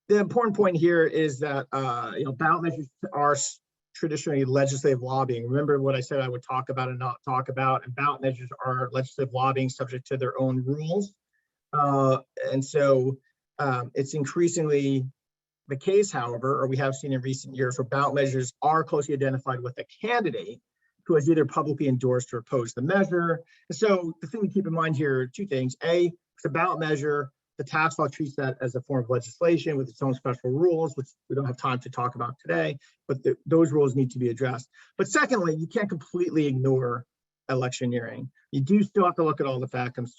The important point here is that ballot measures are traditionally legislative lobbying. Remember what I said I would talk about and not talk about, and ballot measures are legislative lobbying subject to their own rules. And so it's increasingly the case, however, or we have seen in recent years, where ballot measures are closely identified with a candidate who has either publicly endorsed or opposed the measure. And so the thing to keep in mind here are two things. A, it's a ballot measure. The tax law treats that as a form of legislation with its own special rules, which we don't have time to talk about today, but those rules need to be addressed. But secondly, you can't completely ignore electioneering. You do still have to look at all the facts and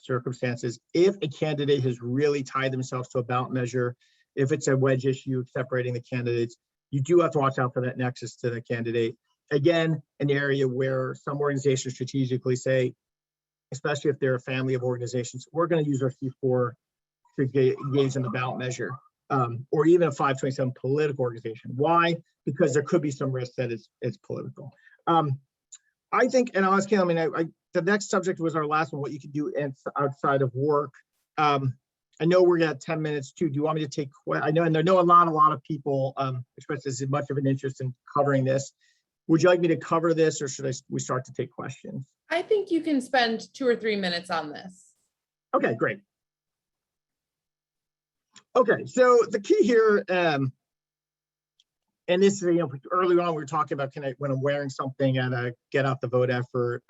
circumstances. If a candidate has really tied themselves to a ballot measure, if it's a wedge issue separating the candidates, you do have to watch out for that nexus to the candidate. Again, an area where some organizations strategically say, especially if they're a family of organizations, we're going to use our C4 to engage in the ballot measure, or even a 527 political organization. Why? Because there could be some risk that it's political. I think, and I'll ask Kim, the next subject was our last one, what you can do outside of work. I know we're at 10 minutes too. Do you want me to take, I know a lot of people expressed as much of an interest in covering this. Would you like me to cover this, or should we start to take questions? I think you can spend 2 or 3 minutes on this. Okay, great. Okay, so the key here, and this, early on we were talking about, when I'm wearing something at a get out the vote effort,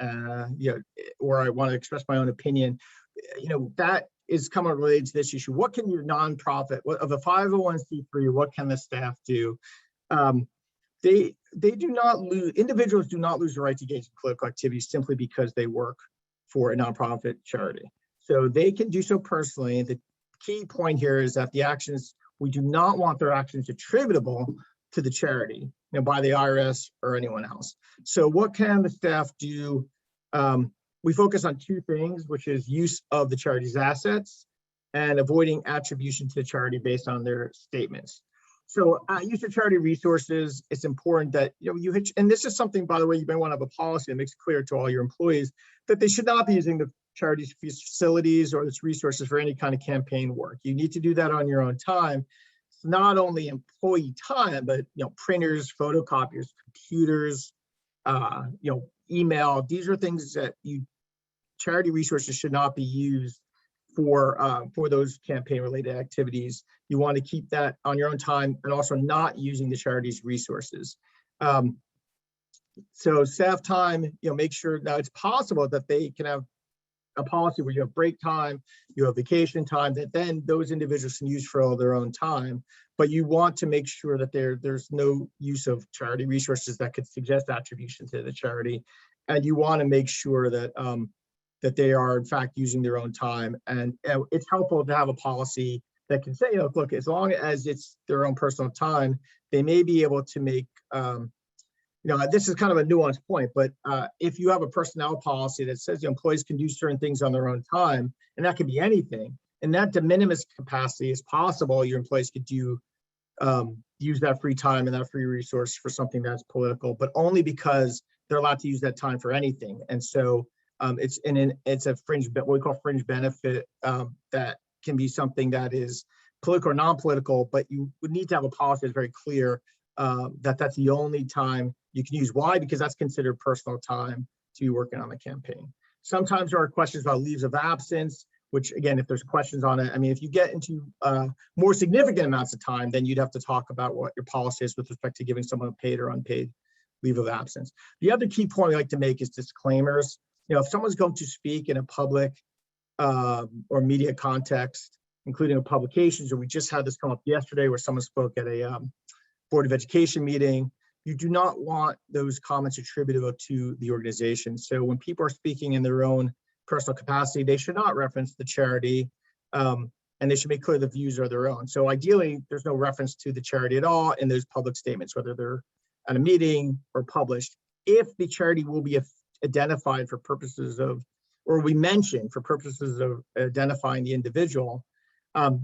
or I want to express my own opinion, that is somewhat related to this issue. What can your nonprofit, of a 501c3, what can the staff do? They do not lose, individuals do not lose the right to engage in political activities simply because they work for a nonprofit charity. So they can do so personally. The key point here is that the actions, we do not want their actions attributable to the charity, by the IRS or anyone else. So what can the staff do? We focus on two things, which is use of the charity's assets and avoiding attribution to the charity based on their statements. So use of charity resources, it's important that, and this is something, by the way, you may want to have a policy that makes it clear to all your employees that they should not be using the charity's facilities or its resources for any kind of campaign work. You need to do that on your own time. not only employee time, but printers, photocopiers, computers, email. These are things that charity resources should not be used for those campaign related activities. You want to keep that on your own time and also not using the charity's resources. So staff time, make sure now it's possible that they can have a policy where you have break time, you have vacation time, that then those individuals can use for all their own time. But you want to make sure that there's no use of charity resources that could suggest attribution to the charity. And you want to make sure that that they are in fact using their own time. And it's helpful to have a policy that can say, look, as long as it's their own personal time, they may be able to make this is kind of a nuanced point, but if you have a personnel policy that says the employees can do certain things on their own time, and that can be anything, and that de minimis capacity is possible, your employees could do use that free time and that free resource for something that's political, but only because they're allowed to use that time for anything. And so it's a fringe, what we call fringe benefit that can be something that is political or non-political, but you would need to have a policy that's very clear that that's the only time you can use. Why? Because that's considered personal time to be working on the campaign. Sometimes there are questions about leaves of absence, which again, if there's questions on it, I mean, if you get into more significant amounts of time, then you'd have to talk about what your policy is with respect to giving someone a paid or unpaid leave of absence. The other key point I like to make is disclaimers. If someone's going to speak in a public or media context, including a publications, or we just had this come up yesterday where someone spoke at a Board of Education meeting, you do not want those comments attributable to the organization. So when people are speaking in their own personal capacity, they should not reference the charity, and they should make clear the views are their own. So ideally, there's no reference to the charity at all in those public statements, whether they're at a meeting or published. If the charity will be identified for purposes of, or we mention for purposes of identifying the individual,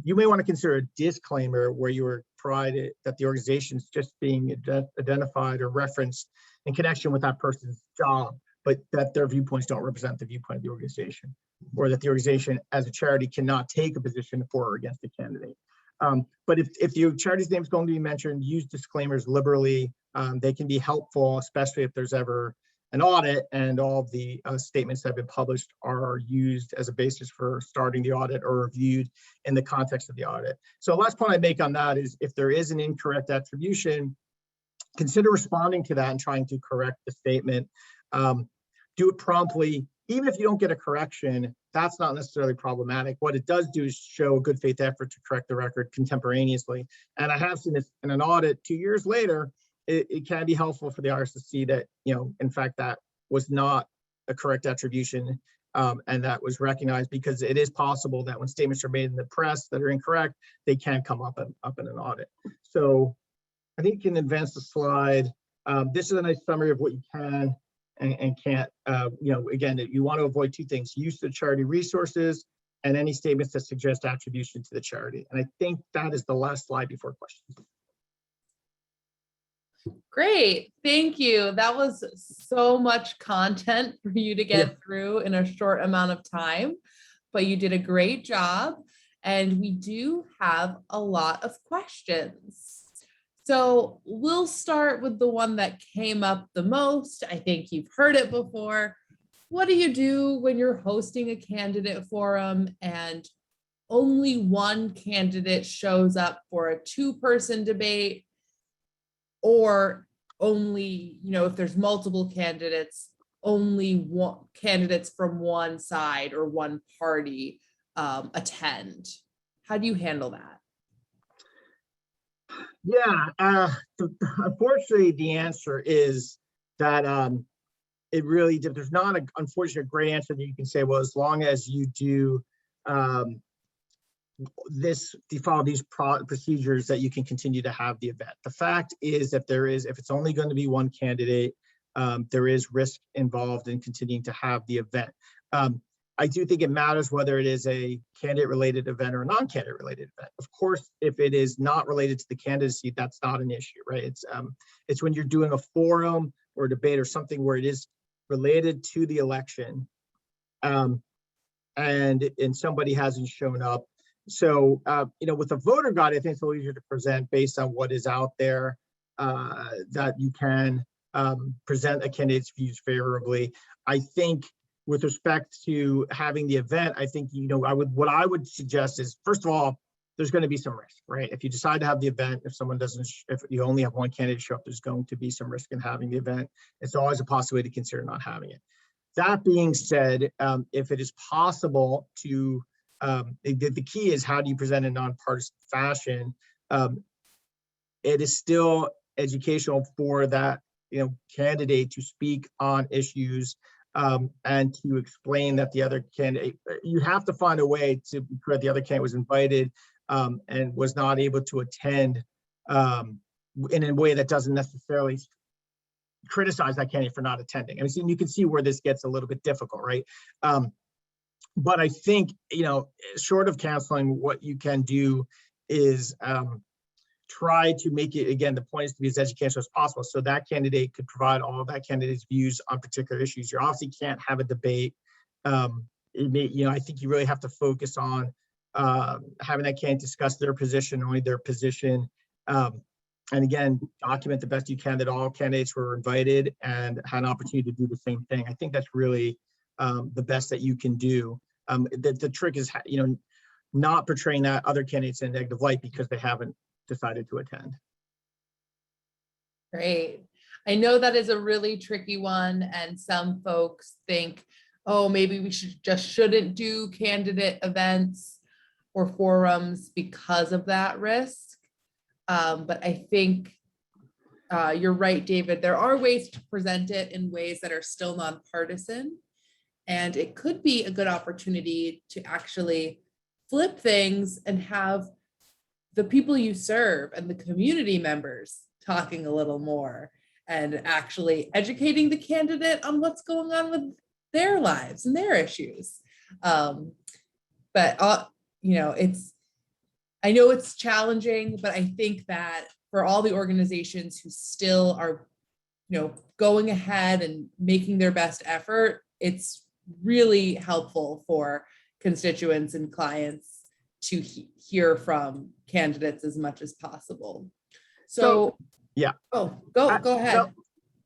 you may want to consider a disclaimer where you are provided that the organization is just being identified or referenced in connection with that person's job, but that their viewpoints don't represent the viewpoint of the organization, or that the organization as a charity cannot take a position for or against a candidate. But if the charity's name is going to be mentioned, use disclaimers liberally. They can be helpful, especially if there's ever an audit and all of the statements that have been published are used as a basis for starting the audit or reviewed in the context of the audit. So last point I make on that is if there is an incorrect attribution, consider responding to that and trying to correct the statement. Do it promptly. Even if you don't get a correction, that's not necessarily problematic. What it does do is show a good faith effort to correct the record contemporaneously. And I have seen this in an audit 2 years later. It can be helpful for the IRS to see that, in fact, that was not a correct attribution, and that was recognized, because it is possible that when statements are made in the press that are incorrect, they can come up in an audit. So I think you can advance the slide. This is a nice summary of what you can and can't, again, you want to avoid two things: use of charity resources and any statements that suggest attribution to the charity. And I think that is the last slide before questions. Great, thank you. That was so much content for you to get through in a short amount of time, but you did a great job. And we do have a lot of questions. So we'll start with the one that came up the most. I think you've heard it before. What do you do when you're hosting a candidate forum and only one candidate shows up for a two-person debate? Or only, if there's multiple candidates, only one candidates from one side or one party attend. How do you handle that? Yeah, unfortunately, the answer is that it really, there's not an unfortunate great answer that you can say, well, as long as you do you follow these procedures, that you can continue to have the event. The fact is that if it's only going to be one candidate, there is risk involved in continuing to have the event. I do think it matters whether it is a candidate related event or a non-candidate related event. Of course, if it is not related to the candidacy, that's not an issue, right? It's when you're doing a forum or a debate or something where it is related to the election, and somebody hasn't shown up, So, with a voter guide, I think it's a little easier to present based on what is out there, that you can present a candidate's views favorably. I think with respect to having the event, I think, what I would suggest is, first of all, there's going to be some risk, right? If you decide to have the event, if you only have one candidate show up, there's going to be some risk in having the event. It's always a possibility to consider not having it. That being said, if it is possible to, the key is how do you present in nonpartisan fashion? It is still educational for that candidate to speak on issues and to explain that the other candidate. You have to find a way to where the other candidate was invited and was not able to attend in a way that doesn't necessarily criticize that candidate for not attending. I mean, you can see where this gets a little bit difficult, right? But I think, short of canceling, what you can do is try to make it, again, the point is to be as educational as possible. So that candidate could provide all of that candidate's views on particular issues. You obviously can't have a debate. I think you really have to focus on having that candidate discuss their position, only their position. And again, document the best you can that all candidates were invited and had an opportunity to do the same thing. I think that's really the best that you can do. The trick is, not portraying that other candidates in a negative light because they haven't decided to attend. Great. I know that is a really tricky one, and some folks think, oh, maybe we shouldn't do candidate events or forums because of that risk. But I think you're right, David. There are ways to present it in ways that are still nonpartisan, and it could be a good opportunity to actually flip things and have the people you serve and the community members talking a little more and actually educating the candidate on what's going on with their lives and their issues. But I know it's challenging, but I think that for all the organizations who still are, going ahead and making their best effort, it's really helpful for constituents and clients to hear from candidates as much as possible. So yeah. Oh, go ahead.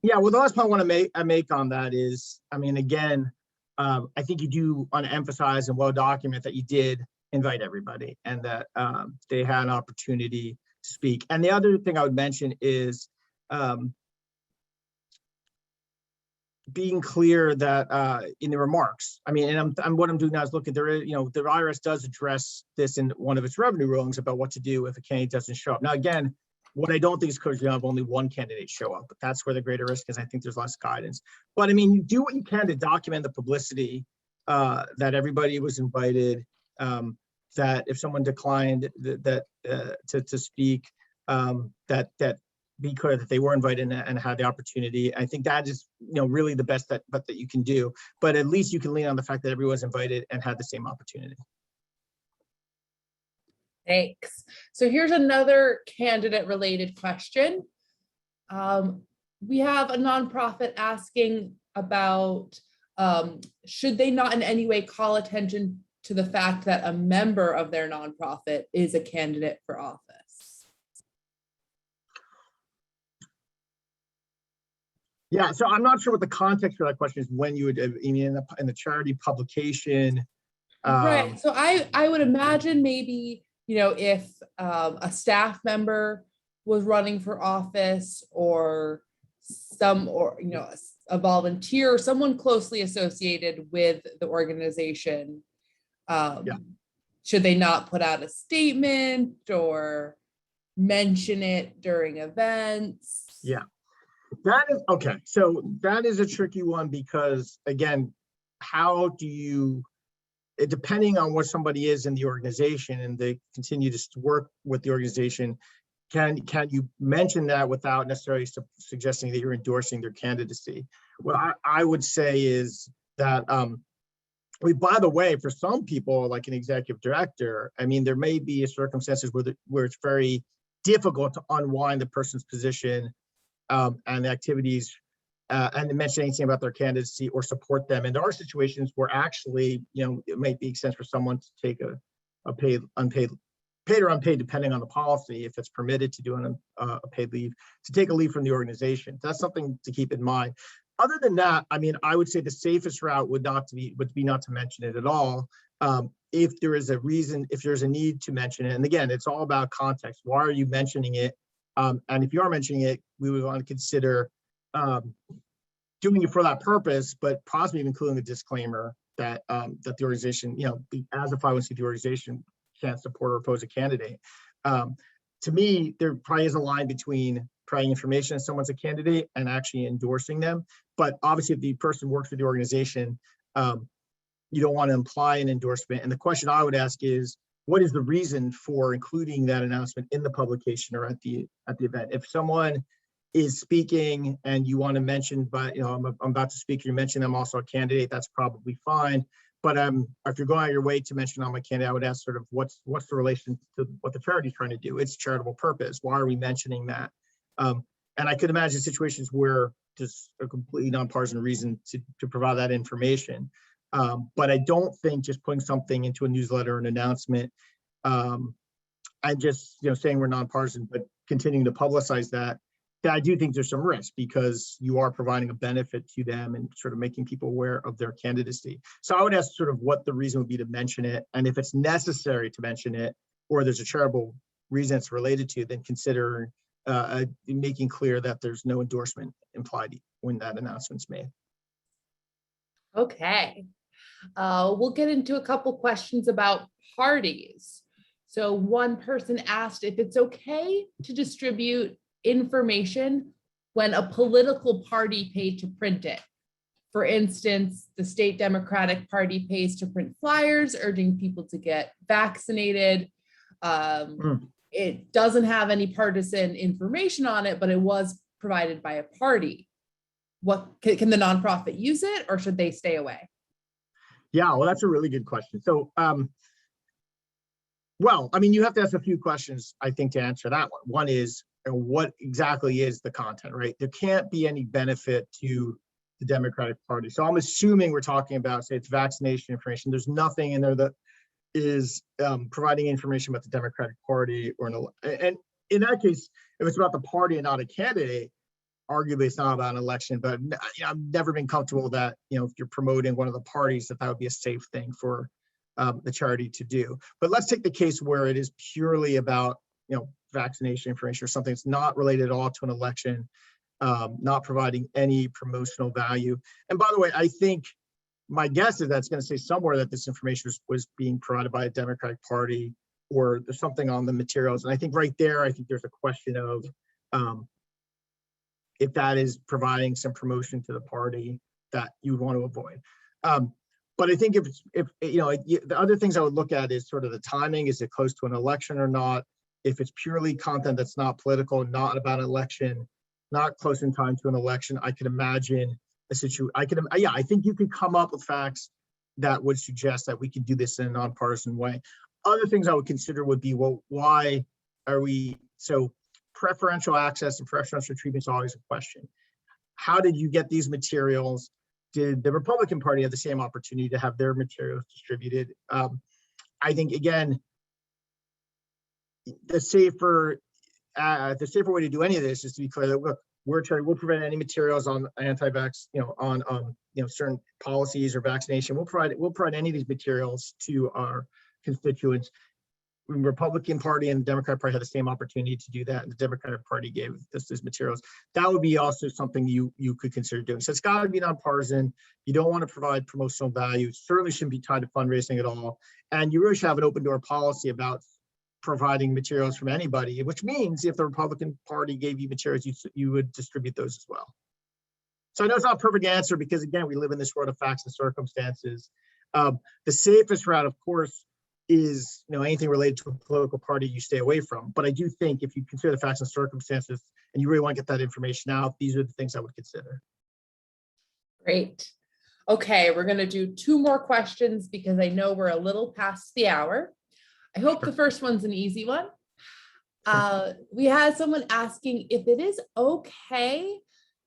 Well, the last point I want to make on that is, again, I think you do want to emphasize and well document that you did invite everybody and that they had an opportunity to speak. And the other thing I would mention is being clear that in the remarks, and what I'm doing now is looking, there is, the IRS does address this in one of its revenue rulings about what to do if a candidate doesn't show up. Now, again, what I don't think is because you have only one candidate show up, but that's where the greater risk is. I think there's less guidance. But you do what you can to document the publicity that everybody was invited, that if someone declined to speak, that be clear that they were invited and had the opportunity. I think that is, really the best that you can do. But at least you can lean on the fact that everyone's invited and had the same opportunity. Thanks. So here's another candidate-related question. We have a nonprofit asking about should they not in any way call attention to the fact that a member of their nonprofit is a candidate for office? Yeah, so I'm not sure what the context for that question is. When you would, in the charity publication, right. So I would imagine maybe, if a staff member was running for office or a volunteer, someone closely associated with the organization, should they not put out a statement or mention it during events? Yeah. That is okay. So that is a tricky one because, again, how do you, depending on what somebody is in the organization and they continue to work with the organization, can you mention that without necessarily suggesting that you're endorsing their candidacy? What I would say is that, by the way, for some people, like an executive director, there may be circumstances where it's very difficult to unwind the person's position and the activities and to mention anything about their candidacy or support them. And there are situations where actually, it might make sense for someone to take a paid, unpaid, paid or unpaid, depending on the policy, if it's permitted to do a paid leave, to take a leave from the organization. That's something to keep in mind. Other than that, I mean, I would say the safest route would be not to mention it at all. If there is a reason, if there's a need to mention it, and again, it's all about context. Why are you mentioning it? And if you are mentioning it, we would want to consider doing it for that purpose, but possibly including a disclaimer that that the organization, as a 501c3 organization, can't support or oppose a candidate. To me, there probably is a line between providing information as someone's a candidate and actually endorsing them. But obviously, if the person works for the organization, you don't want to imply an endorsement. And the question I would ask is, what is the reason for including that announcement in the publication or at the event? If someone is speaking and you want to mention, but I'm about to speak, you mention I'm also a candidate, that's probably fine. But if you're going out your way to mention I'm a candidate, I would ask sort of what's the relation to what the charity is trying to do? It's charitable purpose. Why are we mentioning that? And I could imagine situations where just a completely nonpartisan reason to provide that information. But I don't think just putting something into a newsletter or an announcement and just saying we're nonpartisan, but continuing to publicize that I do think there's some risk, because you are providing a benefit to them and sort of making people aware of their candidacy. So I would ask sort of what the reason would be to mention it, and if it's necessary to mention it, or there's a charitable reason it's related to, then consider making clear that there's no endorsement implied when that announcement's made. Okay. We'll get into a couple questions about parties. So one person asked if it's okay to distribute information when a political party paid to print it. For instance, the state Democratic Party pays to print flyers urging people to get vaccinated. It doesn't have any partisan information on it, but it was provided by a party. What can the nonprofit use it, or should they stay away? Yeah, well, that's a really good question. So, well, I mean, you have to ask a few questions, I think, to answer that one. One is, what exactly is the content, right? There can't be any benefit to the Democratic Party. So I'm assuming we're talking about, say, it's vaccination information. There's nothing in there that is providing information about the Democratic Party and in that case, if it's about the party and not a candidate, arguably it's not about an election. But I've never been comfortable that if you're promoting one of the parties, that would be a safe thing for the charity to do. But let's take the case where it is purely about vaccination information or something that's not related at all to an election, not providing any promotional value. And by the way, I think my guess is that's going to say somewhere that this information was being provided by a Democratic Party, or there's something on the materials. And I think right there, I think there's a question of if that is providing some promotion to the party that you would want to avoid. But I think if the other things I would look at is sort of the timing. Is it close to an election or not? If it's purely content that's not political, not about an election, not close in time to an election, I could imagine a situation. I think you could come up with facts that would suggest that we can do this in a nonpartisan way. Other things I would consider would be, well, why are we so preferential access and preferential treatment is always a question. How did you get these materials? Did the Republican Party have the same opportunity to have their materials distributed? I think, again, the safer way to do any of this is to be clear that, look, we'll prevent any materials on anti-vax, on certain policies or vaccination. We'll provide any of these materials to our constituents. The Republican Party and the Democratic Party had the same opportunity to do that, and the Democratic Party gave us these materials. That would be also something you could consider doing. So it's got to be nonpartisan. You don't want to provide promotional value. It certainly shouldn't be tied to fundraising at all. And you really should have an open door policy about providing materials from anybody, which means if the Republican Party gave you materials, you would distribute those as well. So I know it's not a perfect answer because, again, we live in this world of facts and circumstances. The safest route, of course, is anything related to a political party you stay away from. But I do think if you consider the facts and circumstances and you really want to get that information out, these are the things I would consider. Great. Okay, we're going to do two more questions because I know we're a little past the hour. I hope the first one's an easy one. We had someone asking if it is okay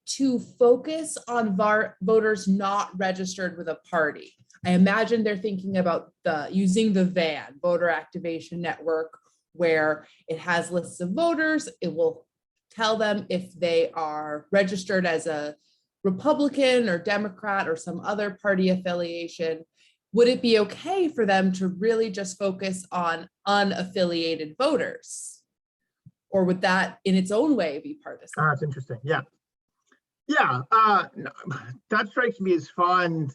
to focus on voters not registered with a party. I imagine they're thinking about using the VAN, voter activation network, where it has lists of voters. It will tell them if they are registered as a Republican or Democrat or some other party affiliation. Would it be okay for them to really just focus on unaffiliated voters? Or would that in its own way be partisan? That's interesting. Yeah. Yeah. No, that strikes me as fun.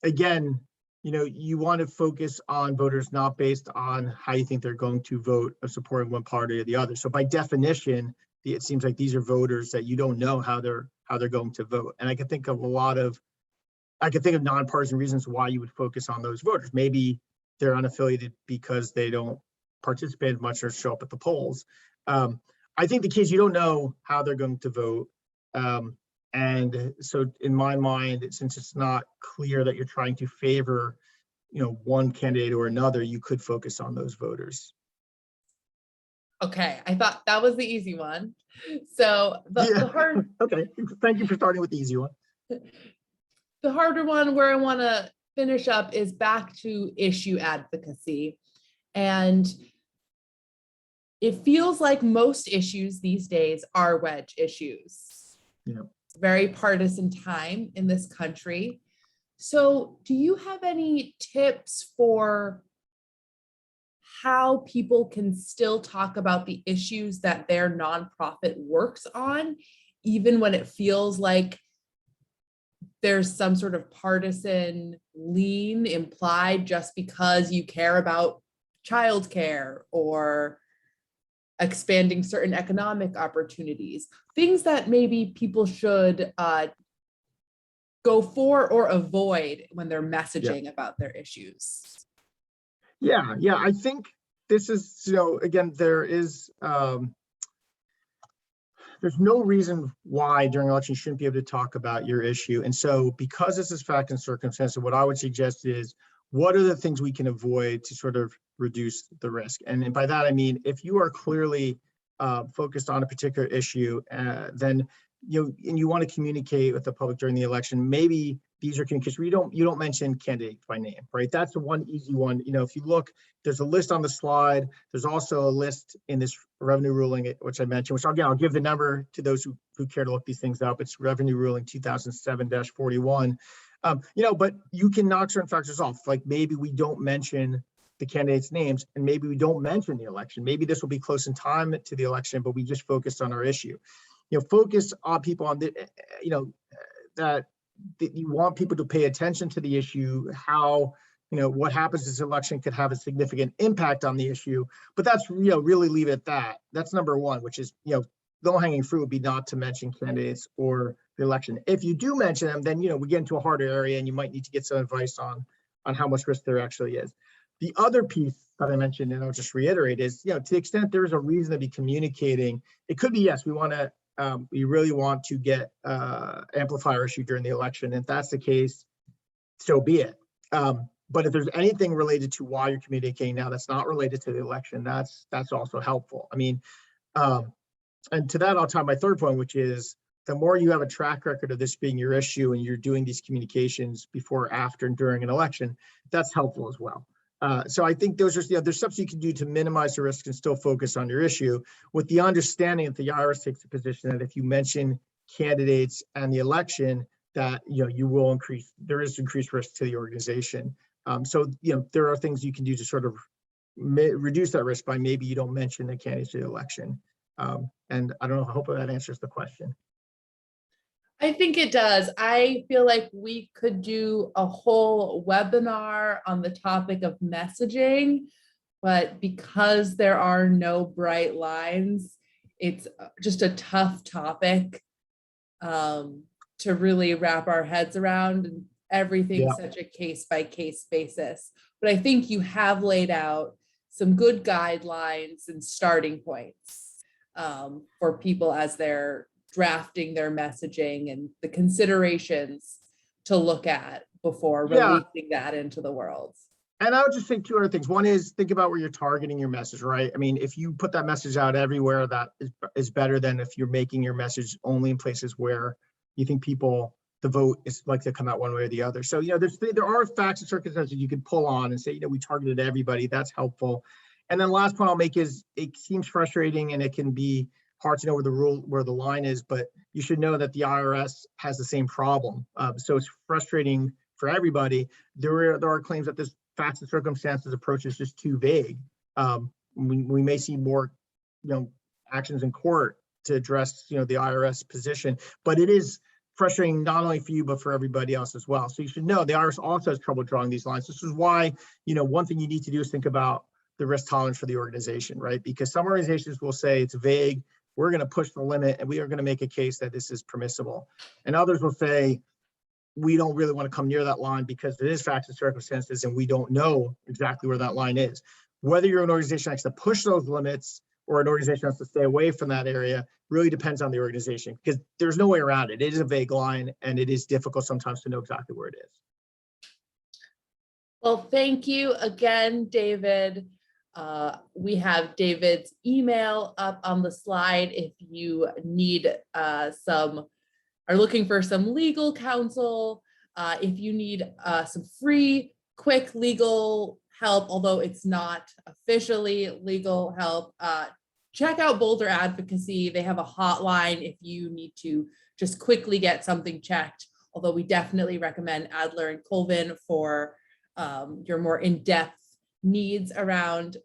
Again, you want to focus on voters not based on how you think they're going to vote of supporting one party or the other. So by definition, it seems like these are voters that you don't know how they're going to vote. And I can think of nonpartisan reasons why you would focus on those voters. Maybe they're unaffiliated because they don't participate as much or show up at the polls. I think the key is you don't know how they're going to vote. And so in my mind, since it's not clear that you're trying to favor, one candidate or another, you could focus on those voters. Okay, I thought that was the easy one. So the hard. Okay, thank you for starting with the easy one. The harder one where I want to finish up is back to issue advocacy. And it feels like most issues these days are wedge issues. Yeah. Very partisan time in this country. So do you have any tips for how people can still talk about the issues that their nonprofit works on, even when it feels like there's some sort of partisan lean implied just because you care about childcare or expanding certain economic opportunities, things that maybe people should go for or avoid when they're messaging about their issues? Yeah, I think this is, again, there's no reason why during election you shouldn't be able to talk about your issue. And so because this is fact and circumstance, what I would suggest is, what are the things we can avoid to sort of reduce the risk? And by that, I mean, if you are clearly focused on a particular issue, then and you want to communicate with the public during the election, maybe these are communications where you don't mention candidates by name, right? That's the one easy one. If you look, there's a list on the slide. There's also a list in this revenue ruling, which I mentioned, which I'll give the number to those who care to look these things up. It's revenue ruling 2007-41. But you can knock certain factors off. Like maybe we don't mention the candidates' names, and maybe we don't mention the election. Maybe this will be close in time to the election, but we just focused on our issue. Focus on people on that you want people to pay attention to the issue, how, what happens this election could have a significant impact on the issue, but that's, really leave it at that. That's number one, which is, low-hanging fruit would be not to mention candidates or the election. If you do mention them, then, we get into a harder area and you might need to get some advice on how much risk there actually is. The other piece that I mentioned, and I'll just reiterate, is, to the extent there is a reason to be communicating, it could be, yes, we really want to get amplify our issue during the election. If that's the case, so be it. But if there's anything related to why you're communicating now that's not related to the election, that's also helpful. I mean, and to that, I'll tie my third point, which is the more you have a track record of this being your issue and you're doing these communications before, after, and during an election, that's helpful as well. So I think those are, there's stuff you can do to minimize the risk and still focus on your issue, with the understanding that the IRS takes the position that if you mention candidates and the election, that there is increased risk to the organization. So there are things you can do to sort of reduce that risk by maybe you don't mention the candidates to the election. And I don't know, hopefully that answers the question. I think it does. I feel like we could do a whole webinar on the topic of messaging, but because there are no bright lines, it's just a tough topic to really wrap our heads around, and everything's such a case-by-case basis. But I think you have laid out some good guidelines and starting points for people as they're drafting their messaging and the considerations to look at before releasing that into the world. And I would just say two other things. One is, think about where you're targeting your message, right? I mean, if you put that message out everywhere, that is better than if you're making your message only in places where you think people the vote is likely to come out one way or the other. So, there are facts and circumstances you could pull on and say, we targeted everybody. That's helpful. And then last point I'll make is it seems frustrating and it can be hard to know where the line is, but you should know that the IRS has the same problem. So it's frustrating for everybody. There are claims that this facts and circumstances approach is just too vague. We may see more, actions in court to address, the IRS position, but it is frustrating not only for you, but for everybody else as well. So you should know the IRS also has trouble drawing these lines. This is why, one thing you need to do is think about the risk tolerance for the organization, right? Because some organizations will say it's vague, we're going to push the limit and we are going to make a case that this is permissible. And others will say, we don't really want to come near that line because it is facts and circumstances and we don't know exactly where that line is. Whether you're an organization that likes to push those limits or an organization has to stay away from that area really depends on the organization, because there's no way around it. It is a vague line and it is difficult sometimes to know exactly where it is. Well, thank you again, David. We have David's email up on the slide if you need are looking for some legal counsel, if you need some free, quick legal help, although it's not officially legal help, check out Boulder Advocacy. They have a hotline if you need to just quickly get something checked, although we definitely recommend Adler and Colvin for your more in-depth needs around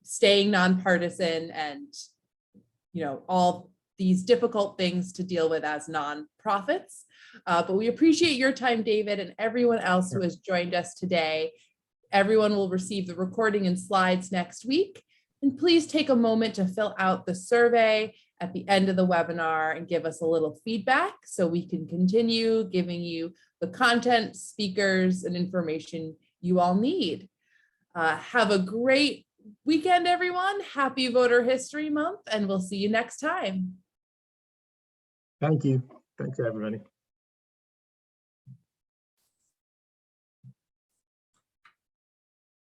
staying nonpartisan and, all these difficult things to deal with as nonprofits. But we appreciate your time, David, and everyone else who has joined us today. Everyone will receive the recording and slides next week. And please take a moment to fill out the survey at the end of the webinar and give us a little feedback so we can continue giving you the content, speakers, and information you all need. Have a great weekend, everyone. Happy Voter History Month, and we'll see you next time. Thank you. Thanks, everybody.